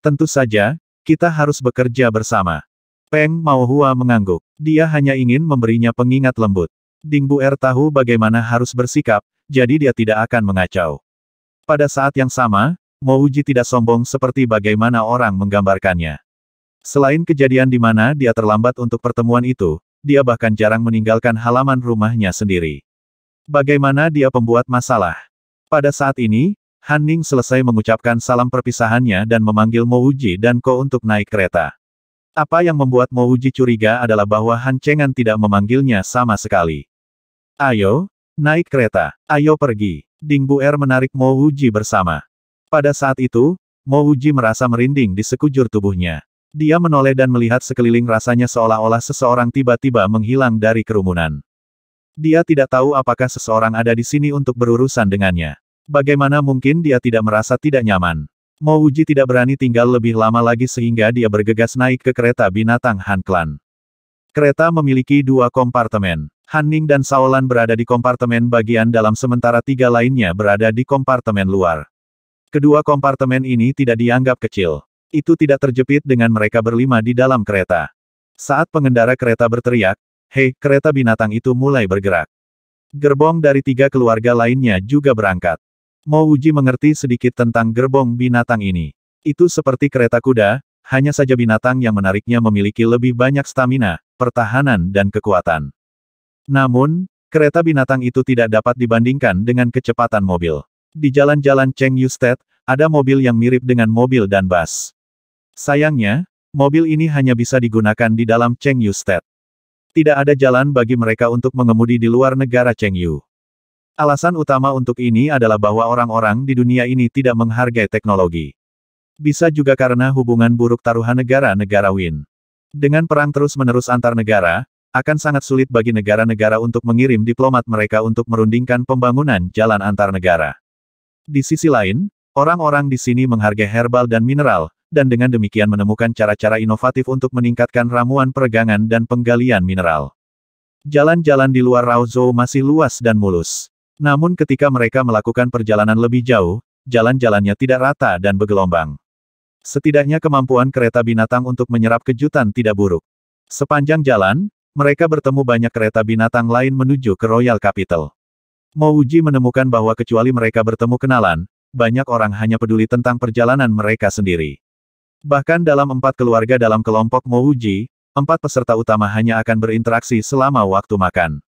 Tentu saja, kita harus bekerja bersama." Peng Maohua mengangguk. Dia hanya ingin memberinya pengingat lembut. Ding Buer tahu bagaimana harus bersikap, jadi dia tidak akan mengacau. Pada saat yang sama, Mo Wuji tidak sombong seperti bagaimana orang menggambarkannya. Selain kejadian di mana dia terlambat untuk pertemuan itu, dia bahkan jarang meninggalkan halaman rumahnya sendiri. Bagaimana dia pembuat masalah? Pada saat ini, Han Ning selesai mengucapkan salam perpisahannya dan memanggil Mo Wuji dan Ko untuk naik kereta. Apa yang membuat Mo Wuji curiga adalah bahwa Han Chengan tidak memanggilnya sama sekali. "Ayo, naik kereta. Ayo pergi." Ding Buer menarik Mo Wuji bersama. Pada saat itu, Mo Wuji merasa merinding di sekujur tubuhnya. Dia menoleh dan melihat sekeliling, rasanya seolah-olah seseorang tiba-tiba menghilang dari kerumunan. Dia tidak tahu apakah seseorang ada di sini untuk berurusan dengannya. Bagaimana mungkin dia tidak merasa tidak nyaman? Mo Wuji tidak berani tinggal lebih lama lagi sehingga dia bergegas naik ke kereta binatang Han Clan. Kereta memiliki 2 kompartemen. Han Ning dan Shaolan berada di kompartemen bagian dalam sementara 3 lainnya berada di kompartemen luar. Kedua kompartemen ini tidak dianggap kecil. Itu tidak terjepit dengan mereka berlima di dalam kereta. Saat pengendara kereta berteriak, "Hei, kereta binatang itu mulai bergerak." Gerbong dari 3 keluarga lainnya juga berangkat. Mo Wuji mengerti sedikit tentang gerbong binatang ini. Itu seperti kereta kuda, hanya saja binatang yang menariknya memiliki lebih banyak stamina, pertahanan dan kekuatan. Namun, kereta binatang itu tidak dapat dibandingkan dengan kecepatan mobil. Di jalan-jalan Chengyu State, ada mobil yang mirip dengan mobil dan bus. Sayangnya, mobil ini hanya bisa digunakan di dalam Chengyu State. Tidak ada jalan bagi mereka untuk mengemudi di luar negara Chengyu. Alasan utama untuk ini adalah bahwa orang-orang di dunia ini tidak menghargai teknologi. Bisa juga karena hubungan buruk taruhan negara-negara Win. Dengan perang terus-menerus antar negara, akan sangat sulit bagi negara-negara untuk mengirim diplomat mereka untuk merundingkan pembangunan jalan antar negara. Di sisi lain, orang-orang di sini menghargai herbal dan mineral, dan dengan demikian menemukan cara-cara inovatif untuk meningkatkan ramuan peregangan dan penggalian mineral. Jalan-jalan di luar Raozhou masih luas dan mulus. Namun ketika mereka melakukan perjalanan lebih jauh, jalan-jalannya tidak rata dan bergelombang. Setidaknya kemampuan kereta binatang untuk menyerap kejutan tidak buruk. Sepanjang jalan, mereka bertemu banyak kereta binatang lain menuju ke Royal Capital. Mo Wuji menemukan bahwa kecuali mereka bertemu kenalan, banyak orang hanya peduli tentang perjalanan mereka sendiri. Bahkan dalam 4 keluarga dalam kelompok Mo Wuji, 4 peserta utama hanya akan berinteraksi selama waktu makan.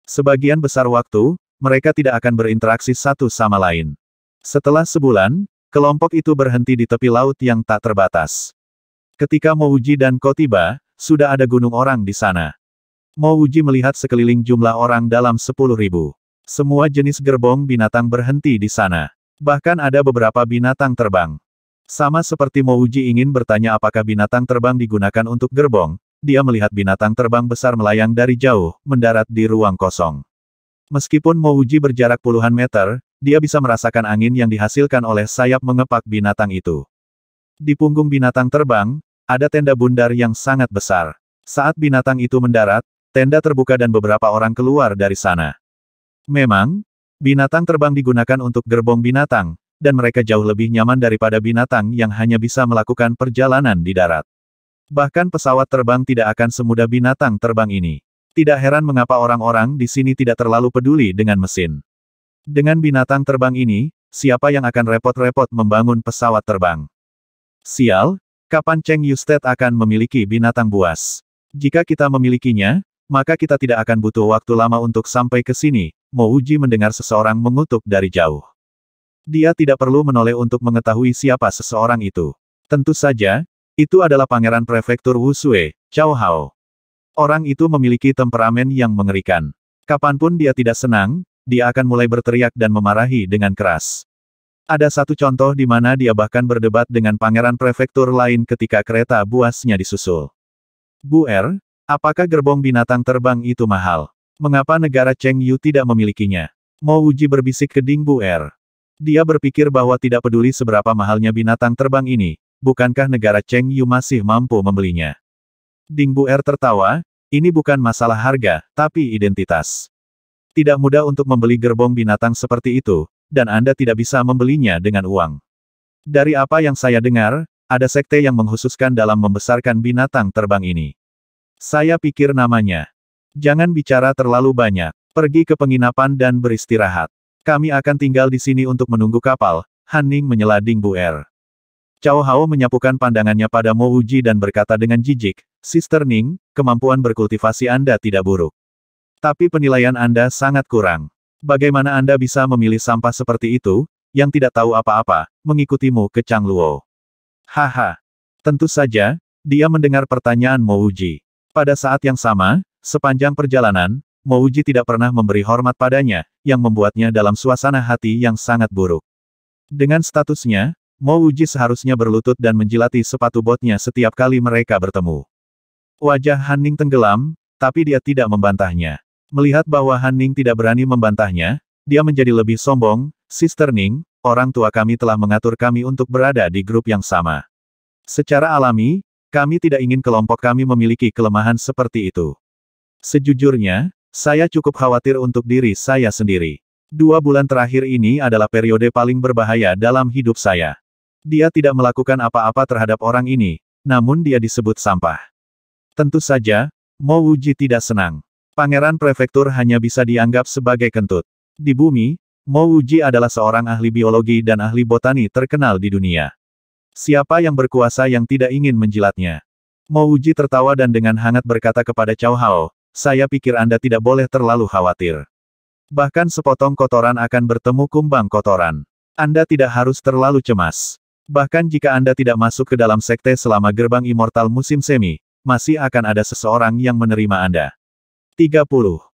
Sebagian besar waktu, mereka tidak akan berinteraksi satu sama lain. Setelah sebulan, kelompok itu berhenti di tepi laut yang tak terbatas. Ketika Mo Wuji dan Ko tiba, sudah ada gunung orang di sana. Mo Wuji melihat sekeliling jumlah orang dalam 10.000. Semua jenis gerbong binatang berhenti di sana. Bahkan ada beberapa binatang terbang. Sama seperti Mo Wuji ingin bertanya apakah binatang terbang digunakan untuk gerbong, dia melihat binatang terbang besar melayang dari jauh, mendarat di ruang kosong. Meskipun Mo Wuji berjarak puluhan meter, dia bisa merasakan angin yang dihasilkan oleh sayap mengepak binatang itu. Di punggung binatang terbang, ada tenda bundar yang sangat besar. Saat binatang itu mendarat, tenda terbuka dan beberapa orang keluar dari sana. Memang, binatang terbang digunakan untuk gerbong binatang, dan mereka jauh lebih nyaman daripada binatang yang hanya bisa melakukan perjalanan di darat. Bahkan pesawat terbang tidak akan semudah binatang terbang ini. Tidak heran mengapa orang-orang di sini tidak terlalu peduli dengan mesin. Dengan binatang terbang ini, siapa yang akan repot-repot membangun pesawat terbang? Sial, kapan Chengyu State akan memiliki binatang buas? Jika kita memilikinya, maka kita tidak akan butuh waktu lama untuk sampai ke sini. Mo Wuji mendengar seseorang mengutuk dari jauh. Dia tidak perlu menoleh untuk mengetahui siapa seseorang itu. Tentu saja, itu adalah Pangeran Prefektur Wusue, Cao Hao. Orang itu memiliki temperamen yang mengerikan. Kapanpun dia tidak senang, dia akan mulai berteriak dan memarahi dengan keras. Ada satu contoh di mana dia bahkan berdebat dengan pangeran prefektur lain ketika kereta buasnya disusul. Bu Er, apakah gerbong binatang terbang itu mahal? Mengapa negara Chengyu tidak memilikinya? Mo Wuji berbisik ke Ding Bu Er. Dia berpikir bahwa tidak peduli seberapa mahalnya binatang terbang ini, bukankah negara Chengyu masih mampu membelinya? Ding Bu Er tertawa, ini bukan masalah harga, tapi identitas. Tidak mudah untuk membeli gerbong binatang seperti itu, dan Anda tidak bisa membelinya dengan uang. Dari apa yang saya dengar, ada sekte yang menghususkan dalam membesarkan binatang terbang ini. Saya pikir namanya. Jangan bicara terlalu banyak. Pergi ke penginapan dan beristirahat. Kami akan tinggal di sini untuk menunggu kapal, Han Ning menyela Ding Bu Er. Cao Hao menyapukan pandangannya pada Mo Wuji dan berkata dengan jijik, Sister Ning, kemampuan berkultivasi Anda tidak buruk. Tapi penilaian Anda sangat kurang. Bagaimana Anda bisa memilih sampah seperti itu, yang tidak tahu apa-apa, mengikutimu ke Changluo? Haha. Tentu saja, dia mendengar pertanyaan Mo Wuji. Pada saat yang sama, sepanjang perjalanan, Mo Wuji tidak pernah memberi hormat padanya, yang membuatnya dalam suasana hati yang sangat buruk. Dengan statusnya, Mo Wuji seharusnya berlutut dan menjilati sepatu botnya setiap kali mereka bertemu. Wajah Han Ning tenggelam, tapi dia tidak membantahnya. Melihat bahwa Han Ning tidak berani membantahnya, dia menjadi lebih sombong, Sister Ning, orang tua kami telah mengatur kami untuk berada di grup yang sama. Secara alami, kami tidak ingin kelompok kami memiliki kelemahan seperti itu. Sejujurnya, saya cukup khawatir untuk diri saya sendiri. 2 bulan terakhir ini adalah periode paling berbahaya dalam hidup saya. Dia tidak melakukan apa-apa terhadap orang ini, namun dia disebut sampah. Tentu saja, Mo Wuji tidak senang. Pangeran prefektur hanya bisa dianggap sebagai kentut. Di bumi, Mo Wuji adalah seorang ahli biologi dan ahli botani terkenal di dunia. Siapa yang berkuasa yang tidak ingin menjilatnya? Mo Wuji tertawa dan dengan hangat berkata kepada Cao Hao, saya pikir Anda tidak boleh terlalu khawatir. Bahkan sepotong kotoran akan bertemu kumbang kotoran. Anda tidak harus terlalu cemas. Bahkan jika Anda tidak masuk ke dalam sekte selama gerbang immortal musim semi, masih akan ada seseorang yang menerima Anda. 30.